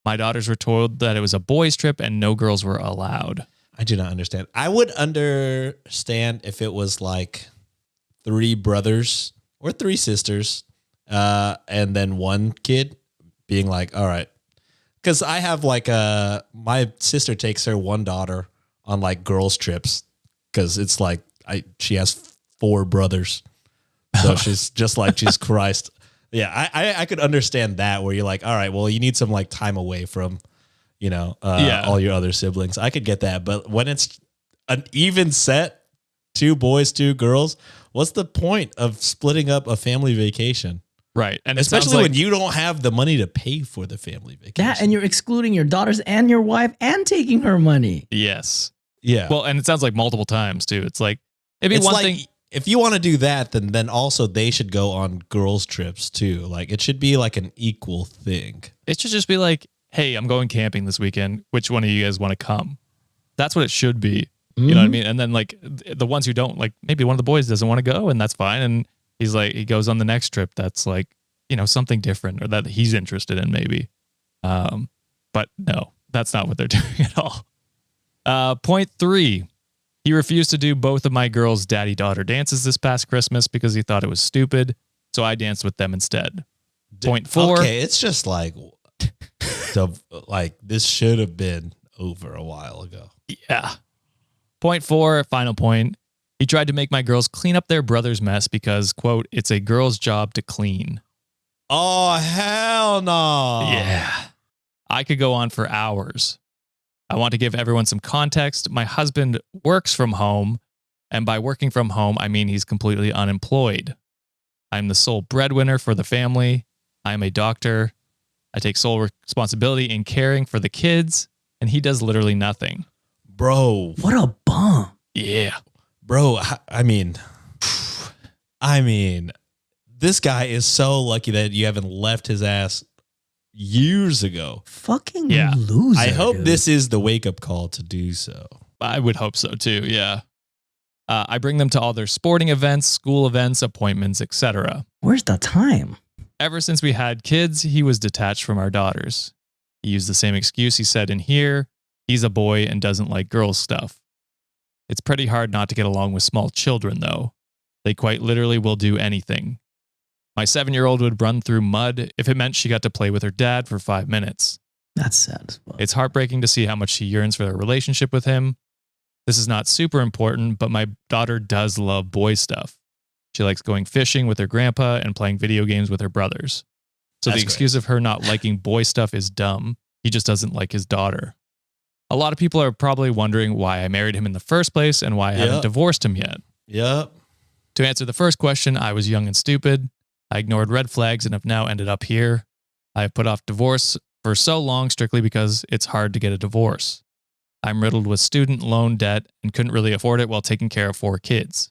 My daughters were told that it was a boys' trip and no girls were allowed. I do not understand. I would understand if it was like 3 brothers or 3 sisters, and then 1 kid being like, all right. Because I have like my sister takes her 1 daughter on like girls' trips because it's like she has 4 brothers. So she's just like, Jesus Christ. Yeah, I could understand that where you're like, all right, well, you need some like time away from, all your other siblings. I could get that. But when it's an even set, 2 boys, 2 girls, What's the point of splitting up a family vacation? Right. And it sounds Especially when like, you don't have the money to pay for the family vacation. That, and you're excluding your daughters and your wife and taking her money. yes. yeah. Well, and it sounds like multiple times too. It's like, it'd be It's one like, thing. if you want to do that, then also they should go on girls' trips too. Like it should be like an equal thing. It should just be like, hey, I'm going camping this weekend. Which one of you guys want to come? That's what it should be. You know what I mean? And then like the ones who don't, like maybe one of the boys doesn't want to go, and that's fine. And he's like, he goes on the next trip that's like, you know, something different or that he's interested in maybe. But no, that's not what they're doing at all. Point 3, he refused to do both of my girls' daddy-daughter dances this past Christmas because he thought it was stupid. So I danced with them instead. Point 4. Okay, it's just like, this should have been over a while ago. Yeah. Point 4, final point. He tried to make my girls clean up their brother's mess because, quote, it's a girl's job to clean. Oh, hell no. Yeah. I could go on for hours. I want to give everyone some context. My husband works from home, and by working from home, I mean he's completely unemployed. I'm the sole breadwinner for the family. I am a doctor. I take sole responsibility in caring for the kids, and he does literally nothing. Bro. What a bum. Yeah. Bro, I mean, this guy is so lucky that you haven't left his ass years ago. Fucking Yeah. loser. I hope dude. this is the wake-up call to do so. I would hope so too, yeah. I bring them to all their sporting events, school events, appointments, etc. Where's the time? Ever since we had kids, he was detached from our daughters. He used the same excuse he said in here. He's a boy and doesn't like girls' stuff. It's pretty hard not to get along with small children, though. They quite literally will do anything. My 7-year-old would run through mud if it meant she got to play with her dad for 5 minutes. That's sad as fuck. It's heartbreaking to see how much she yearns for a relationship with him. This is not super important, but my daughter does love boy stuff. She likes going fishing with her grandpa and playing video games with her brothers. So That's the excuse of her not liking boy stuff is dumb. He just doesn't like his daughter. A lot of people are probably wondering why I married him in the first place and why I haven't divorced him yet. Yep. To answer the first question, I was young and stupid. I ignored red flags and have now ended up here. I have put off divorce for so long strictly because it's hard to get a divorce. I'm riddled with student loan debt and couldn't really afford it while taking care of 4 kids.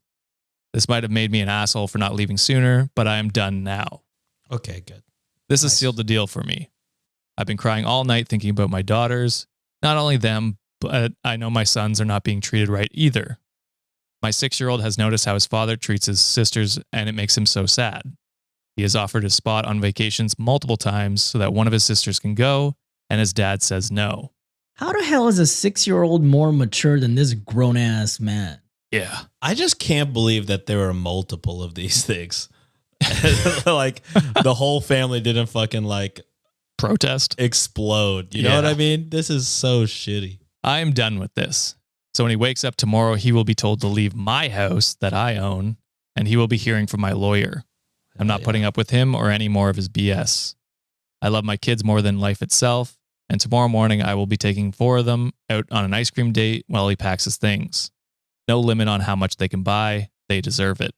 This might have made me an asshole for not leaving sooner, but I am done now. Okay, good. This has sealed the deal for me. I've been crying all night thinking about my daughters. Not only them, but I know my sons are not being treated right either. My 6-year-old has noticed how his father treats his sisters, and it makes him so sad. He has offered a spot on vacations multiple times so that one of his sisters can go, and his dad says no. How the hell is a 6-year-old more mature than this grown ass man? Yeah. I just can't believe that there are multiple of these things. Like the whole family didn't fucking like Protest. explode. You know what I mean? This is so shitty. I am done with this. So when he wakes up tomorrow, he will be told to leave my house that I own, and he will be hearing from my lawyer. I'm not putting up with him or any more of his BS. I love my kids more than life itself, and tomorrow morning I will be taking 4 of them out on an ice cream date while he packs his things. No limit on how much they can buy. They deserve it.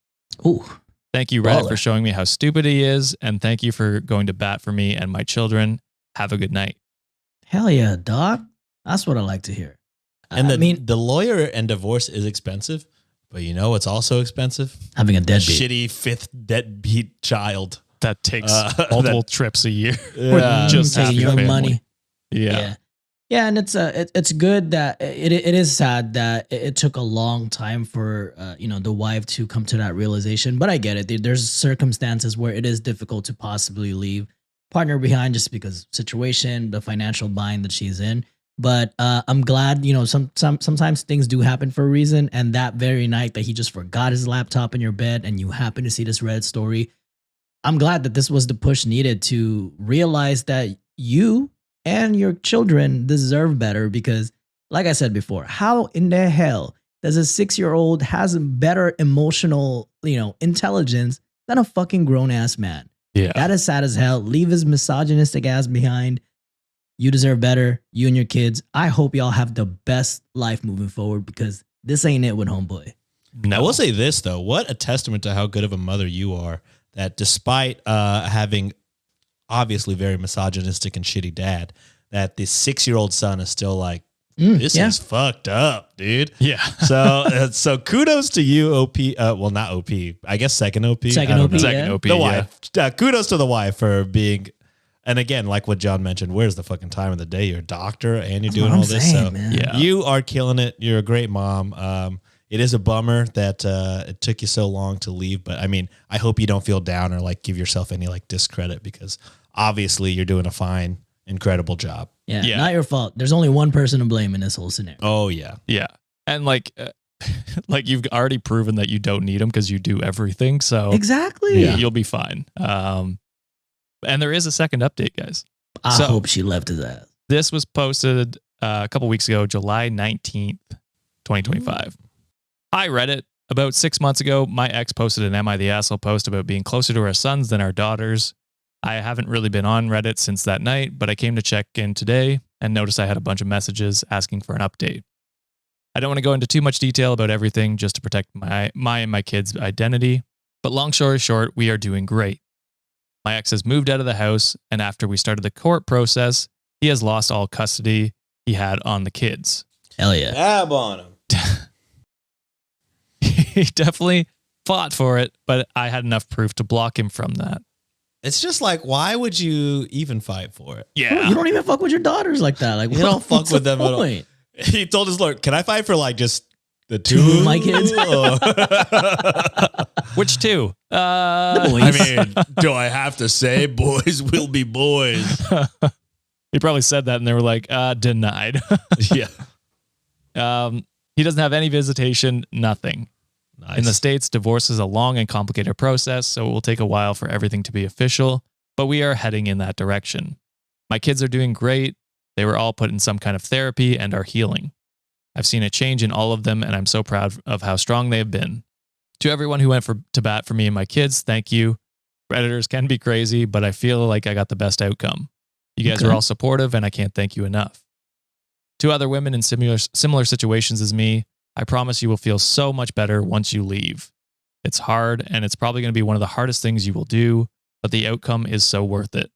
Ooh. Thank you, Reddit, Baller. for showing me how stupid he is, and thank you for going to bat for me and my children. Have a good night. Hell yeah, dog. That's what I like to hear. And I mean, the lawyer and divorce is expensive, but you know what's also expensive? having a A deadbeat. shitty 5th deadbeat child. That takes that- multiple trips a year. Yeah. Just taking half your your family. money. Yeah. Yeah, and it's good that it is sad that it took a long time for the wife to come to that realization. But I get it. There's circumstances where it is difficult to possibly leave partner behind just because situation, the financial bind that she's in. But I'm glad sometimes things do happen for a reason. And that very night that he just forgot his laptop in your bed, and you happen to see this Reddit story, I'm glad that this was the push needed to realize that you and your children deserve better, because like I said before, how in the hell does a 6-year-old has better emotional, intelligence than a fucking grown ass man? Yeah. That is sad as hell. Leave his misogynistic ass behind. You deserve better. You and your kids. I hope y'all have the best life moving forward, because this ain't it with homeboy. No. I will say this though, what a testament to how good of a mother you are, that despite having obviously very misogynistic and shitty dad, that the 6-year-old son is still like, this yeah. is fucked up, dude. Yeah. So kudos to you, OP. Well, not OP. I guess second OP. Second I don't OP, know. Second yeah. OP. The wife. Kudos to the wife for being. And again, like what John mentioned, where's the fucking time of the day? You're a doctor and you're doing what all I'm this. saying, So man. Yeah. you are killing it. You're a great mom. It is a bummer that it took you so long to leave, but I mean, I hope you don't feel down or like give yourself any like discredit, because obviously you're doing a fine, incredible job. Yeah, Yeah. not your fault. There's only one person to blame in this whole scenario. Oh yeah. Yeah. And like you've already proven that you don't need them because you do everything. So Exactly. you'll be fine. And there is a second update, guys. I So- hope she left his ass. This was posted a couple weeks ago, July 19th, 2025. Hi, Reddit. About 6 months ago, my ex posted an Am I the Asshole post about being closer to our sons than our daughters. I haven't really been on Reddit since that night, but I came to check in today and noticed I had a bunch of messages asking for an update. I don't want to go into too much detail about everything just to protect my and my kids' identity, but long story short, we are doing great. My ex has moved out of the house, and after we started the court process, he has lost all custody he had on the kids. Hell yeah. Dab on him. He definitely fought for it, but I had enough proof to block him from that. It's just like, why would you even fight for it? Yeah. You don't even fuck with your daughters like that. Like, You don't fuck what's with the them at all. point? He told his lawyer, can I fight for like just the Two two of my kids? Which two? The boys. I mean, do I have to say boys will be boys? He probably said that and they were like, denied. Yeah. He doesn't have any visitation, nothing. Nice. In the States, divorce is a long and complicated process, so it will take a while for everything to be official, but we are heading in that direction. My kids are doing great. They were all put in some kind of therapy and are healing. I've seen a change in all of them, and I'm so proud of how strong they have been. To everyone who went to bat for me and my kids, thank you. Redditors can be crazy, but I feel like I got the best outcome. You guys Okay. are all supportive, and I can't thank you enough. To other women in similar situations as me, I promise you will feel so much better once you leave. It's hard, and it's probably going to be one of the hardest things you will do, but the outcome is so worth it.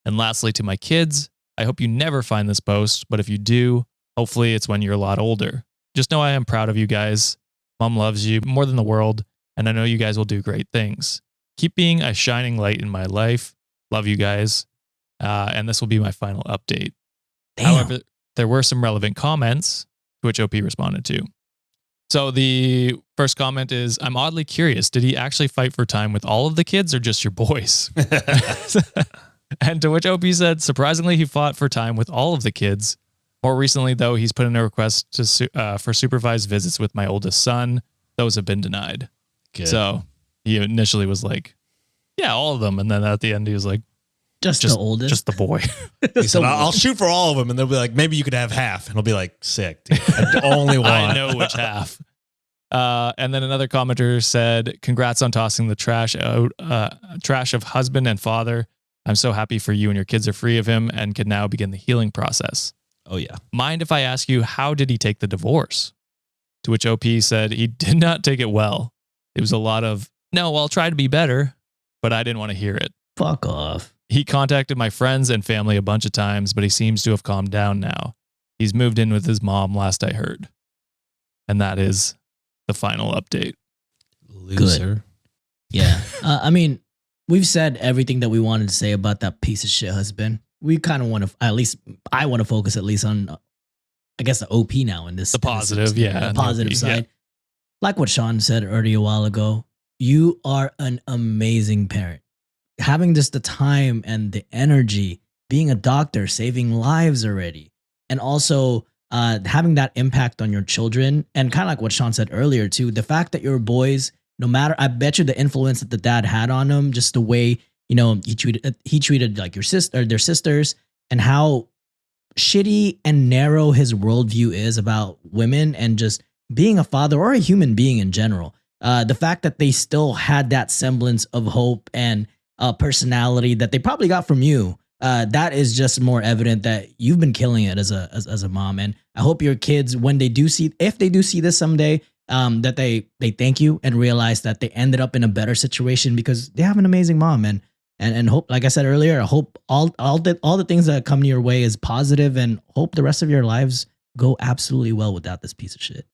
And lastly, to my kids, I hope you never find this post, but if you do, hopefully it's when you're a lot older. Just know I am proud of you guys. Mom loves you more than the world, and I know you guys will do great things. Keep being a shining light in my life. Love you guys. And this will be my final update. Damn. However, there were some relevant comments to which OP responded to. So the first comment is, I'm oddly curious, did he actually fight for time with all of the kids or just your boys? And to which OP said, surprisingly, he fought for time with all of the kids. More recently, though, he's put in a request for supervised visits with my oldest son. Those have been denied. Good. So he initially was like, yeah, all of them. And then at the end, he was like, Just the oldest. just the boy. He said, I'll shoot for all of them. And they'll be like, maybe you could have half. And he'll be like, sick, dude. I only want. I know which half. And then another commenter said, congrats on tossing the trash out, trash of husband and father. I'm so happy for you and your kids are free of him and can now begin the healing process. Oh, yeah. Mind if I ask you, how did he take the divorce? To which OP said he did not take it well. It was a lot of, no, I'll try to be better, but I didn't want to hear it. Fuck off. He contacted my friends and family a bunch of times, but he seems to have calmed down now. He's moved in with his mom, last I heard. And that is the final update. Loser. Yeah. I mean, we've said everything that we wanted to say about that piece of shit husband. We kind of want to, at least, I want to focus at least on, I guess, the OP now in this. The positive, yeah. The positive OP, side. Like what Sean said earlier a while ago, you are an amazing parent. Having just the time and the energy, being a doctor, saving lives already, and also having that impact on your children. And kind of like what Sean said earlier too, the fact that your boys, no matter, I bet you the influence that the dad had on them, just the way, you know, he treated like your sister, their sisters, and how shitty and narrow his worldview is about women and just being a father or a human being in general. The fact that they still had that semblance of hope and personality that they probably got from you, that is just more evident that you've been killing it as a mom. And I hope your kids, when they do see, if they do see this someday, that they thank you and realize that they ended up in a better situation because they have an amazing mom and hope, like I said earlier, I hope all the things that come your way is positive and hope the rest of your lives go absolutely well without this piece of shit.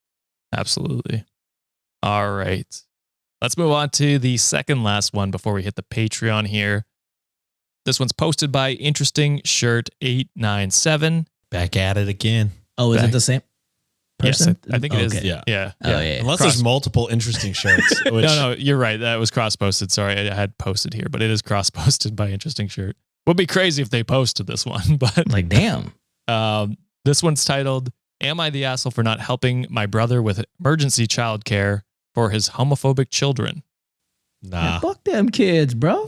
Absolutely. All right. Let's move on to the second last one before we hit the Patreon here. This one's posted by Interesting Shirt 897. Back at it again. Oh, is it the same person? Yes, I think it is. Yeah. Yeah. Oh, yeah. Unless there's multiple interesting shirts. Which, No, you're right. That was cross-posted. Sorry, I had posted here, but it is cross-posted by Interesting Shirt. Would be crazy if they posted this one, but Like, damn. this one's titled, Am I the asshole for not helping my brother with emergency childcare for his homophobic children? Nah. Man, fuck them kids, bro.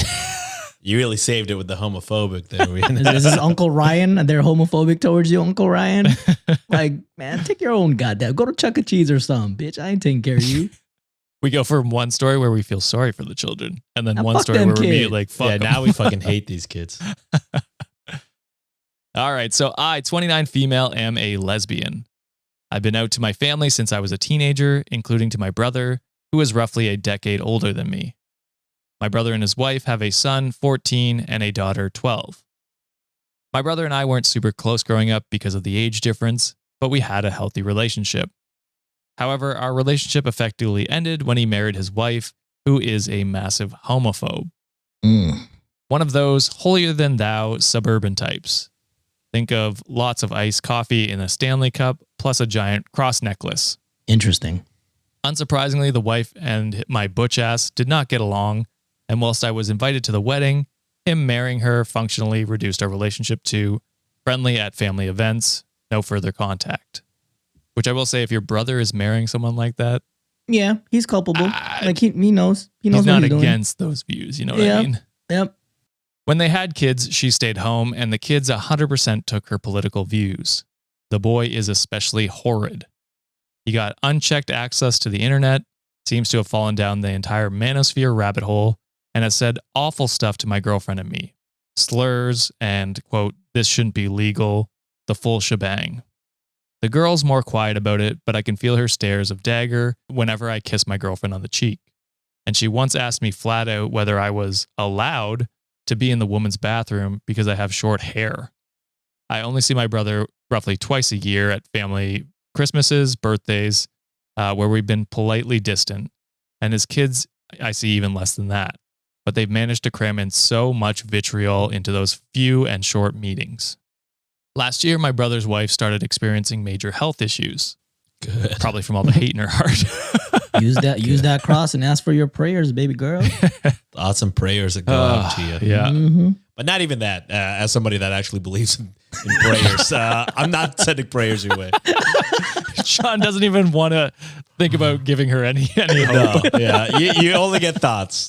You really saved it with the homophobic there. Is this Uncle Ryan and they're homophobic towards you, Uncle Ryan? Like, man, take your own goddamn. Go to Chuck E. Cheese or something, bitch. I ain't taking care of you. We go from one story where we feel sorry for the children, and then Now one fuck story them where we're kids. immediately like, fuck Yeah, 'em. now we fucking hate these kids. All right, so I, 29 female, am a lesbian. I've been out to my family since I was a teenager, including to my brother, who is roughly a decade older than me. My brother and his wife have a son, 14, and a daughter, 12. My brother and I weren't super close growing up because of the age difference, but we had a healthy relationship. However, our relationship effectively ended when he married his wife, who is a massive homophobe. One of those holier-than-thou suburban types. Think of lots of iced coffee in a Stanley cup, plus a giant cross necklace. Interesting. Unsurprisingly, the wife and my butch ass did not get along, and whilst I was invited to the wedding, him marrying her functionally reduced our relationship to friendly at family events, no further contact. Which I will say, if your brother is marrying someone like that, Yeah, he's culpable. Like he knows. He knows he's what not he's doing. against those views, you know what Yeah. I mean? Yep. When they had kids, she stayed home, and the kids 100% took her political views. The boy is especially horrid. He got unchecked access to the internet, seems to have fallen down the entire manosphere rabbit hole, and has said awful stuff to my girlfriend and me. Slurs and, quote, this shouldn't be legal, the full shebang. The girl's more quiet about it, but I can feel her stares of dagger whenever I kiss my girlfriend on the cheek. And she once asked me flat out whether I was allowed to be in the woman's bathroom because I have short hair. I only see my brother roughly twice a year at family Christmases, birthdays, where we've been politely distant. And his kids, I see even less than that. But they've managed to cram in so much vitriol into those few and short meetings. Last year, my brother's wife started experiencing major health issues. Good. Probably from all the hate in her heart. Use that cross and ask for your prayers, baby girl. Awesome prayers that go out to you. Yeah. Mhm. But not even that. As somebody that actually believes in prayers, I'm not sending prayers your way. Sean doesn't even want to think about giving her any hope. No, yeah, you only get thoughts.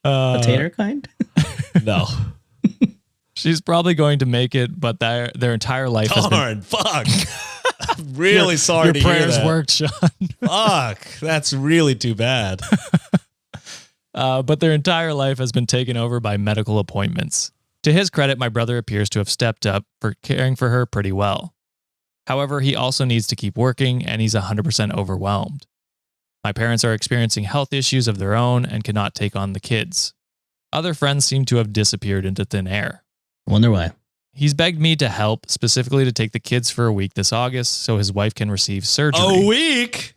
Potato kind. No. She's probably going to make it, but their entire life has been... Darn, fuck. I'm really sorry Your to hear prayers that. worked, Sean. Fuck, that's really too bad. But their entire life has been taken over by medical appointments. To his credit, my brother appears to have stepped up for caring for her pretty well. However, he also needs to keep working, and he's 100% overwhelmed. My parents are experiencing health issues of their own and cannot take on the kids. Other friends seem to have disappeared into thin air. Wonder why. He's begged me to help, specifically to take the kids for a week this August so his wife can receive surgery. A week?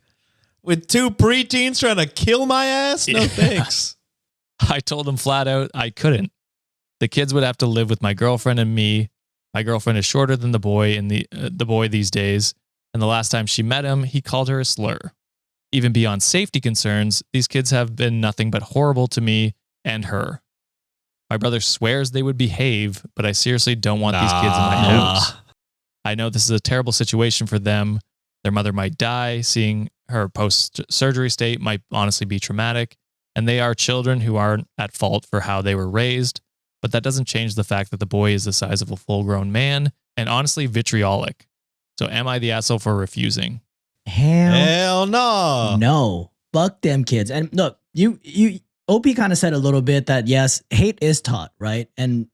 With two preteens trying to kill my ass? No Yeah. thanks. I told him flat out I couldn't. The kids would have to live with my girlfriend and me. My girlfriend is shorter than the boy these days, and the last time she met him, he called her a slur. Even beyond safety concerns, these kids have been nothing but horrible to me and her. My brother swears they would behave, but I seriously don't want these kids in my house. I know this is a terrible situation for them. Their mother might die. Seeing her post-surgery state might honestly be traumatic, and they are children who aren't at fault for how they were raised, but that doesn't change the fact that the boy is the size of a full-grown man and honestly vitriolic. So am I the asshole for refusing? Hell no. No. Fuck them kids. And look, you OP kind of said a little bit that yes, hate is taught, right? And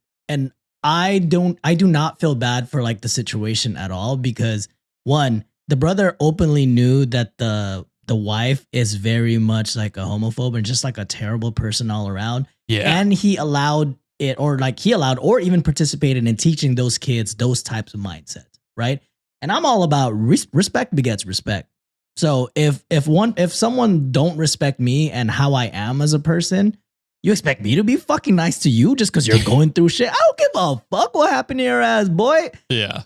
I do not feel bad for like the situation at all because one, the brother openly knew that the wife is very much like a homophobe and just like a terrible person all around. Yeah. And he allowed it, or or even participated in teaching those kids those types of mindsets, right? And I'm all about respect begets respect. So if someone don't respect me and how I am as a person, you expect me to be fucking nice to you just because you're going through shit? I don't give a fuck what happened to your ass, boy. Yeah.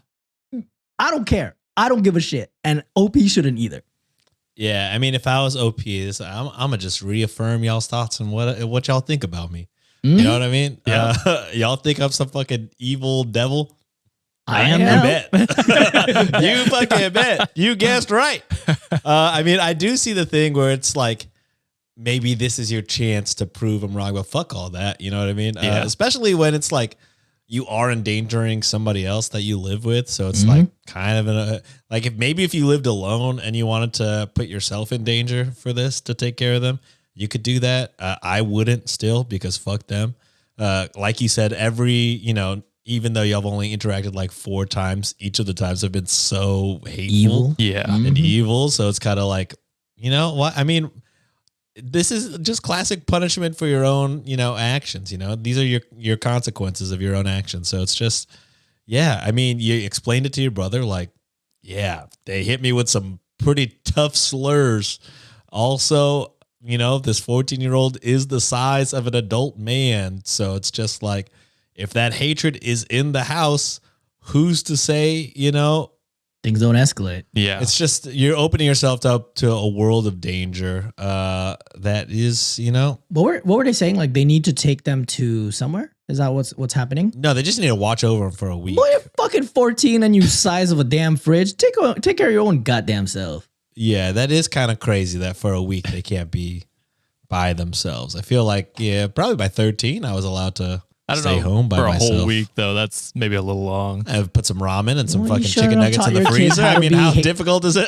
I don't care. I don't give a shit. And OP shouldn't either. Yeah, I mean, if I was OP, I'm gonna just reaffirm y'all's thoughts and what y'all think about me. You know what I mean? Yeah. Y'all think I'm some fucking evil devil? I am You now. bet. You fucking bet. You guessed right. I mean, I do see the thing where it's like, maybe this is your chance to prove I'm wrong, but fuck all that. You know what I mean? Yeah. Especially when it's like you are endangering somebody else that you live with. So it's like kind of like if you lived alone and you wanted to put yourself in danger for this to take care of them, you could do that. I wouldn't still, because fuck them. Like you said, even though y'all have only interacted like 4 times, each of the times have been so hateful Evil. Yeah. and evil. So it's kind of like, you know what? I mean, this is just classic punishment for your own, actions. These are your consequences of your own actions. So it's just, yeah. I mean, you explained it to your brother, like, yeah, they hit me with some pretty tough slurs. Also, this 14-year-old is the size of an adult man. So it's just like, if that hatred is in the house, who's to say, Things don't escalate. Yeah. it's just you're opening yourself up to a world of danger. That is, What were they saying? Like they need to take them to somewhere? Is that what's happening? no, they just need to watch over them for a week. Boy, you're fucking 14 and you size of a damn fridge. Take care of your own goddamn self. Yeah, that is kind of crazy that for a week they can't be by themselves. I feel like, probably by 13, I was allowed to I don't stay know. home by for a myself. whole week, though. That's maybe a little long. I've put some ramen and some Well, you fucking shouldn't chicken have nuggets taught in the your kids freezer. how I to mean, be how hate- difficult is it?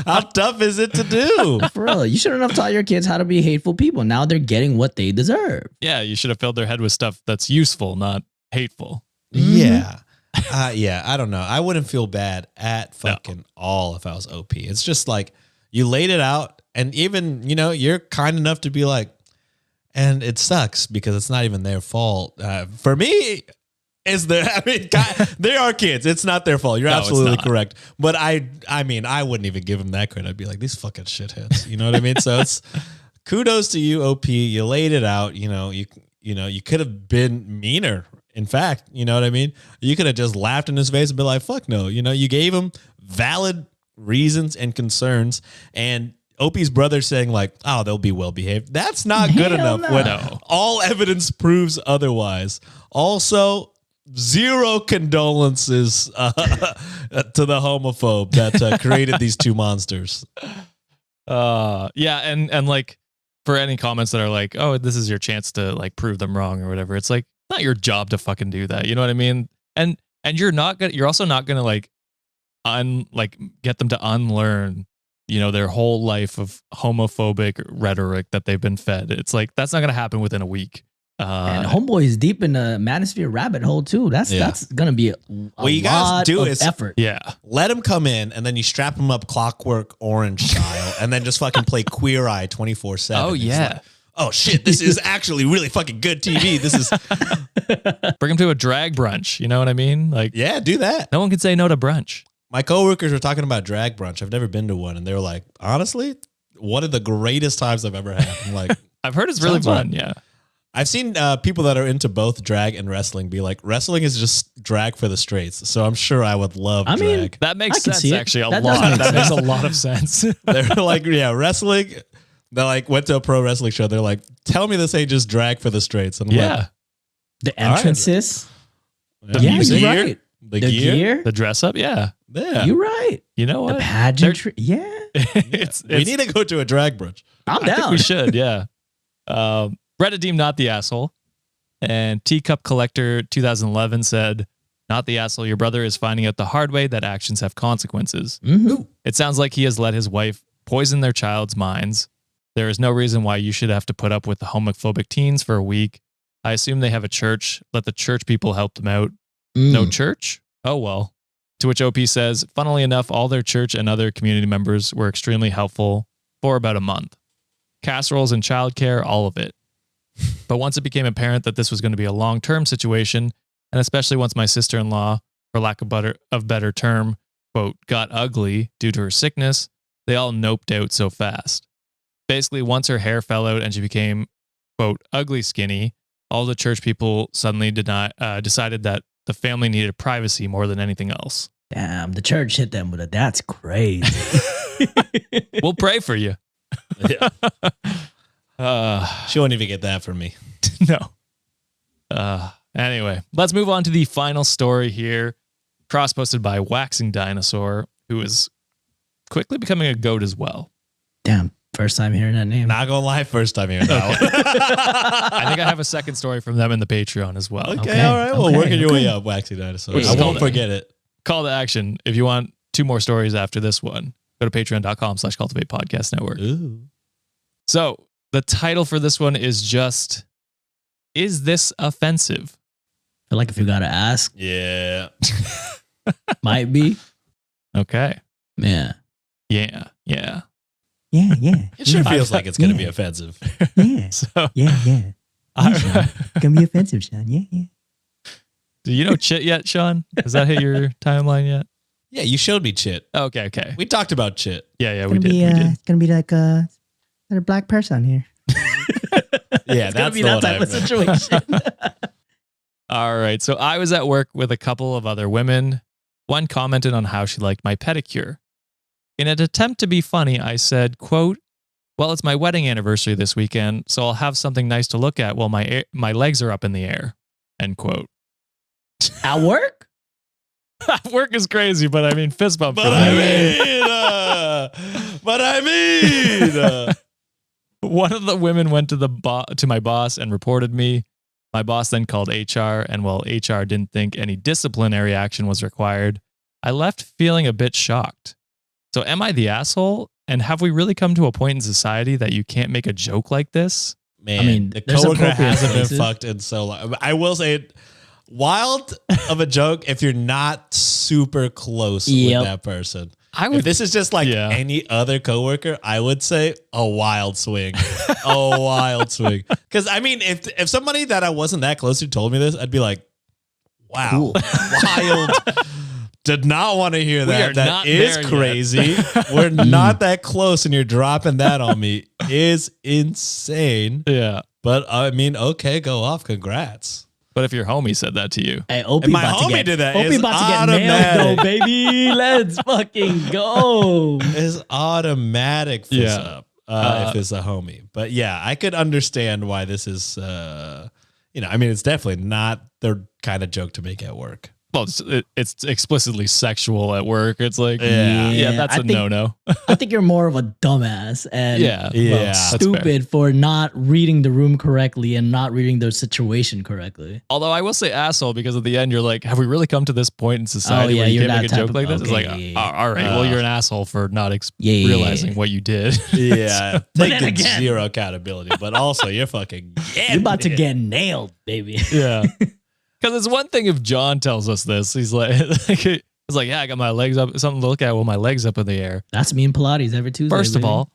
How tough is it to do? For real, you shouldn't have taught your kids how to be hateful people. Now they're getting what they deserve. Yeah. You should have filled their head with stuff that's useful, not hateful. Yeah. Yeah, I don't know. I wouldn't feel bad at fucking all if I was OP. It's just like you laid it out, and even, you're kind enough to be like, and it sucks because it's not even their fault. For me, they are kids. It's not their fault. You're No, it's absolutely not. correct. But I mean, I wouldn't even give them that credit. I'd be like, these fucking shitheads. You know what I mean? So it's kudos to you, OP. You laid it out. You could have been meaner. In fact, you know what I mean? You could have just laughed in his face and been like, fuck no. You gave him valid reasons and concerns, and Opie's brother saying like, oh, they'll be well behaved. That's not good Hell enough no. when No. all evidence proves otherwise. Also, zero condolences to the homophobe that created these 2 monsters. Yeah. And like for any comments that are like, oh, this is your chance to like prove them wrong or whatever. It's like, not your job to fucking do that. You know what I mean? And you're also not going to like get them to unlearn, their whole life of homophobic rhetoric that they've been fed. It's like, that's not going to happen within a week. And homeboy is deep in the manosphere rabbit hole too. That's gonna be a What you guys lot do of is- effort. Yeah. Let him come in, and then you strap him up Clockwork Orange style, and then just fucking play Queer Eye 24/7. Oh, It's yeah. like, oh shit, this is actually really fucking good TV. This is, Bring them to a drag brunch. You know what I mean? Like, yeah, do that. no one can say no to brunch. My coworkers were talking about drag brunch. I've never been to one, and they were like, honestly, one of the greatest times I've ever had. I'm like, I've heard it's really Sounds fun. fun. Yeah. I've seen people that are into both drag and wrestling be like, wrestling is just drag for the straights. So I'm sure I would love I mean, drag. That makes I can sense, see it. actually, a That does lot. make That makes a sense. lot of sense. They're like, yeah, wrestling. They like went to a pro wrestling show. They're like, tell me this ain't just drag for the straights. And I'm Yeah. The All right. entrances. like, Yeah, music. you're right. The The gear. gear. The dress up. Yeah. Yeah. You're right. You know The what? pageantry. Yeah. it's, We need to go to a drag brunch. I'm I think down. we should, yeah. Reddit not the asshole. And Teacup Collector 2011 said, not the asshole. Your brother is finding out the hard way that actions have consequences. Mhm. It sounds like he has let his wife poison their child's minds. There is no reason why you should have to put up with the homophobic teens for a week. I assume they have a church. Let the church people help them out. No Mm. church? Oh, well. To which OP says, funnily enough, all their church and other community members were extremely helpful for about a month. Casseroles and childcare, all of it. But once it became apparent that this was going to be a long-term situation, and especially once my sister-in-law, for lack of better term, quote, got ugly due to her sickness, they all noped out so fast. Basically, once her hair fell out and she became, quote, ugly skinny, all the church people suddenly decided that the family needed privacy more than anything else. Damn, the church hit them with a that's crazy. We'll pray for you. Yeah. She won't even get that from me. No. Anyway, let's move on to the final story here. Cross-posted by Waxing Dinosaur, who is quickly becoming a goat as well. Damn, first time hearing that name. Not gonna lie, first time hearing that one. I think I have a second story from them in the Patreon as well. Okay, all right. Well, working your way up, Waxy Dinosaur. Which is I won't called forget it. Call to action. If you want 2 more stories after this one, go to patreon.com/cultivate podcast network. Ooh. So the title for this one is just, is this offensive? I feel like if you gotta ask, Yeah. might be. Okay. Yeah. Yeah. Yeah. Yeah, yeah. It sure yeah. feels like it's gonna be Yeah. offensive. Yeah, So, yeah, yeah. Yeah, Sean. It's gonna be offensive, Sean. Yeah, yeah. do you know Chit yet, Sean? Has that hit your timeline yet? Yeah, you showed me Chit. Okay. Okay. We talked about Chit. Yeah. It's We gonna did. be, We did. It's gonna be like a black person here. Yeah, It's gonna that's be the that one type I of meant. situation. All right. So I was at work with a couple of other women. One commented on how she liked my pedicure. In an attempt to be funny, I said, quote, well, it's my wedding anniversary this weekend, so I'll have something nice to look at while my legs are up in the air, end quote. At work? Work is crazy, but I mean, fist bump for But that. I mean, One of the women went to my boss and reported me. My boss then called HR, and while HR didn't think any disciplinary action was required, I left feeling a bit shocked. So am I the asshole? And have we really come to a point in society that you can't make a joke like this? man, I mean, the there's coworker appropriate hasn't been places. fucked in so long. I will say it, wild of a joke if you're not super close Yep. with that person. I If would. this is just like Yeah. any other coworker, I would say a wild swing. A wild swing. Because I mean, if somebody that I wasn't that close to told me this, I'd be like, wow, Cool. wild. Did not want to hear We are that. That not is there yet. crazy. We're not that close, and you're dropping that on me. Is insane. Yeah. But I mean, okay, go off. Congrats. But if your homie said that to you, Hey, Opie And my about to homie get, did that. Opie It's about to get automatic. nailed, though, baby. Let's fucking go. It's automatic fist Yeah. up if it's a homie. But yeah, I could understand why this is, I mean, it's definitely not the kind of joke to make at work. well, it's explicitly sexual at work. It's like, Yeah. yeah, that's I a think- no-no. I think you're more of a dumbass and Yeah. Yeah. That's fair. stupid for not reading the room correctly and not reading the situation correctly. Although I will say asshole because at the end you're like, have we really come to this point in society Oh, yeah, where you you're can't make a that joke type like of- this? It's okay, like, yeah, yeah. all right, well, you're an asshole for not Yeah. realizing what you did. Yeah. But Taking then again- zero accountability, but also you're fucking You're about to get nailed, baby. Yeah. Because it's one thing if John tells us this. He's like, he's like, yeah, I got my legs up, something to look at with my legs up in the air. That's me in Pilates every Tuesday. First of baby. all,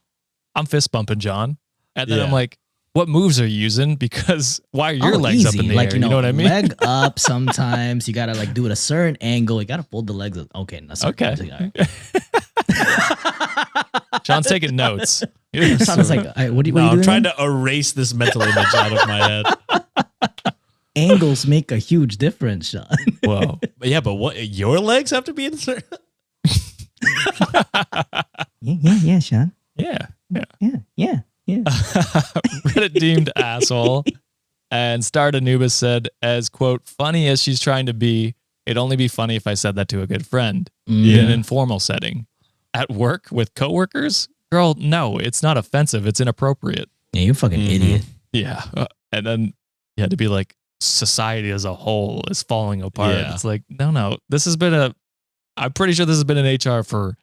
I'm fist bumping John. And then Yeah. I'm like, what moves are you using? Because why are your Oh, legs up easy. in the like, air? You know what I mean? Leg up sometimes. You gotta like do it a certain angle. You gotta fold the legs up. Okay, that's Okay. John's taking notes. Sounds like, what are you No, doing? I'm trying to erase this mental image out of my head. Angles make a huge difference, Sean. Whoa. But yeah, but what your legs have to be in certain Yeah, Sean. Yeah. Yeah. Reddit deemed asshole. And Star Anubis said, as quote, funny as she's trying to be, it'd only be funny if I said that to a good friend in an informal setting. At work with coworkers? Girl, no, it's not offensive. It's inappropriate. Yeah, you're a fucking idiot. Yeah. And then you had to be like, society as a whole is falling apart. Yeah. It's like, no. This has been I'm pretty sure this has been in HR for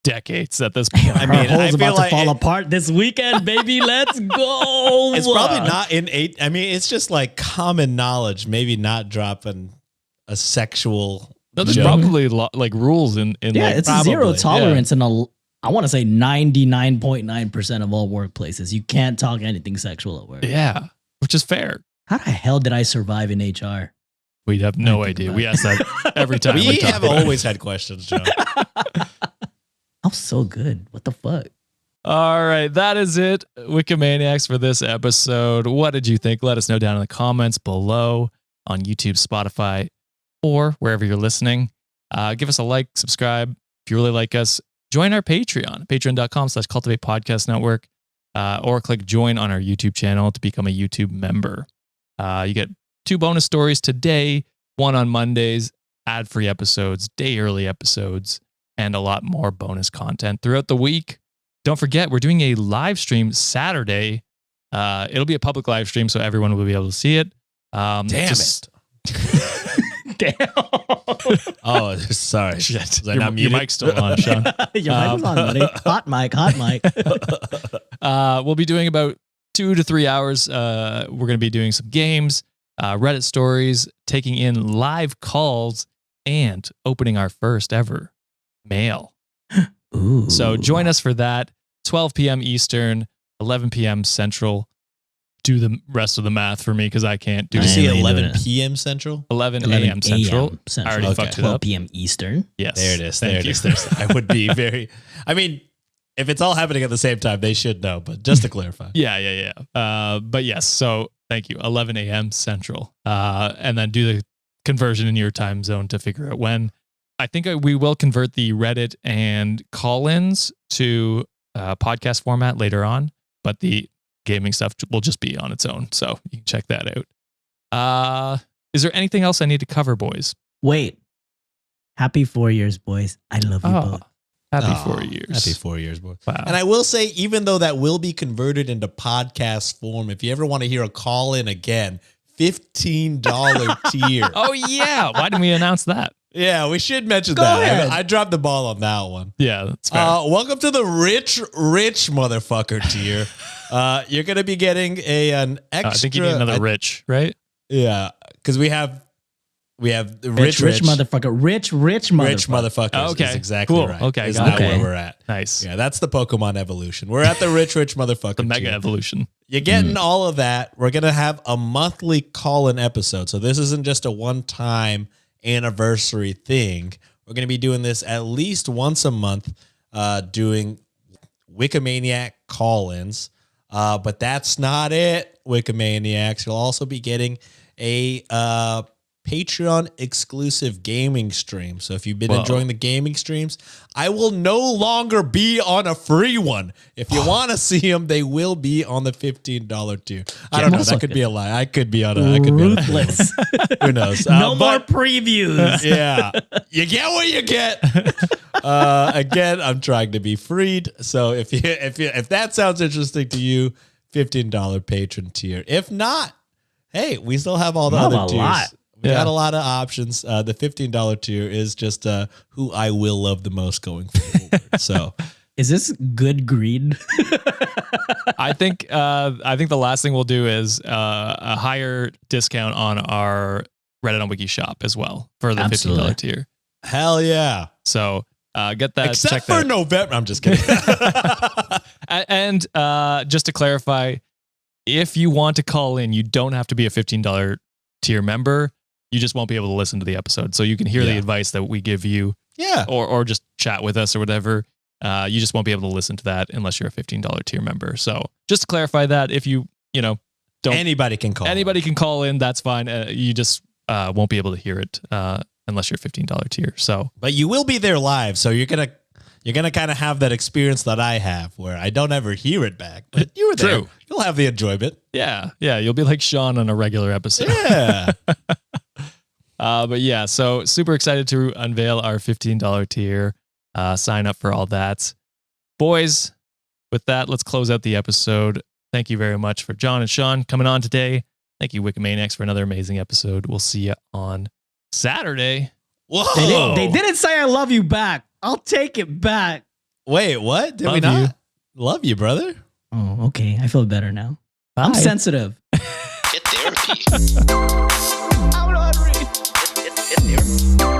decades at this point. I Her mean, hole's I feel about like to fall it- apart this weekend, baby. Let's go. It's probably not in it's just like common knowledge, maybe not dropping a sexual No, there's joke. probably like rules in Yeah, like, it's probably, zero yeah. tolerance in I want to say 99.9% of all workplaces. You can't talk anything sexual at work. yeah, which is fair. How the hell did I survive in HR? We have no I think idea. about We it. ask that every time We talk have about it. always had questions, John. I'm so good. What the fuck? All right, that is it, Wikimaniacs, for this episode. What did you think? Let us know down in the comments below on YouTube, Spotify, or wherever you're listening. Give us a like, subscribe. If you really like us, join our Patreon, patreon.com/Cultivate Podcast Network, or click join on our YouTube channel to become a YouTube member. You get 2 bonus stories today, 1 on Mondays, ad-free episodes, day-early episodes, and a lot more bonus content throughout the week. Don't forget, we're doing a live stream Saturday. It'll be a public live stream, so everyone will be able to see it. Damn it. Damn. Oh, sorry. Shit. Was I not Your muted? mic's still on, Sean. Your mic was on, buddy. Hot mic. We'll be doing about 2 to 3 hours. We're going to be doing some games, Reddit stories, taking in live calls, and opening our first ever mail. Ooh. So join us for that. 12 p.m. Eastern, 11 p.m. Central. Do the rest of the math for me because I can't do Did you I see ain't really 11 doing it. p.m. Central? 11 a.m. Central. I already Okay. fucked it 12 up. p.m. Eastern. Yes. There it is. Thank There it you. is. I would be very. I mean, if it's all happening at the same time, they should know. But just to clarify, Yeah. But yes, so thank you. 11 a.m. Central. And then do the conversion in your time zone to figure out when. I think we will convert the Reddit and call-ins to podcast format later on, but the gaming stuff will just be on its own. So you can check that out. Is there anything else I need to cover, boys? Wait. Happy 4 years, boys. I love you both. Happy Aw, 4 years. Happy 4 years, boy. Wow. And I will say, even though that will be converted into podcast form, if you ever want to hear a call in again, $15 tier. Oh, yeah. Why didn't we announce that? Yeah, we should mention Go that. ahead. I dropped the ball on that one. Yeah, that's fair. Welcome to the rich motherfucker tier. You're gonna be getting an extra. I think you need another rich, right? Yeah, because we have the Rich motherfucker. Rich motherfucker. rich motherfuckers. Oh, okay. Is exactly Cool. right. Okay, is got now it. where we're at. Nice. Yeah, that's the Pokemon evolution. We're at the rich motherfucker. The mega tier. evolution. You're getting all of that. We're gonna have a monthly call-in episode, so this isn't just a one-time anniversary thing. We're gonna be doing this at least once a month, doing Wikimaniac call-ins. But that's not it, Wikimaniacs. You'll also be getting a Patreon exclusive gaming stream. So if you've been enjoying the gaming streams, I will no longer be on a free one. If you want to see them, they will be on the $15 tier. I don't know. That could be a lie. I could be on a Ruthless. Who knows? No more But- previews. yeah, you get what you get. Again, I'm trying to be freed. So if that sounds interesting to you, $15 patron tier. If not, hey, we still have all the Not other a tiers. lot. We Yeah. got a lot of options. The $15 tier is just who I will love the most going forward. So Is this good greed? I think the last thing we'll do is a higher discount on our Reddit on Wiki shop as well for the Absolutely. $15 tier. hell yeah. So get that. Except check for that. November. I'm just kidding. And just to clarify, if you want to call in, you don't have to be a $15 tier member. You just won't be able to listen to the episode. So you can hear the Yeah. advice that we give you yeah. or just chat with us or whatever. You just won't be able to listen to that unless you're a $15 tier member. So just to clarify that, if you don't, Anybody can call. anybody can call in, that's fine. You just won't be able to hear it unless you're a $15 tier. So But you will be there live, so you're gonna kind of have that experience that I have, where I don't ever hear it back. But you were there. True. You'll have the enjoyment. yeah, you'll be like Sean on a regular episode. Yeah. But yeah, so super excited to unveil our $15 tier. Sign up for all that. Boys, with that, let's close out the episode. Thank you very much for John and Sean coming on today. Thank you, Wikimaniacs, for another amazing episode. We'll see you on Saturday. Whoa. They didn't say I love you back. I'll take it back. Wait, what? Did we Love not? you. Love you, brother. Oh, okay. I feel better now. I'm Bye. sensitive. Get therapy. I'm not ready. It's therapy.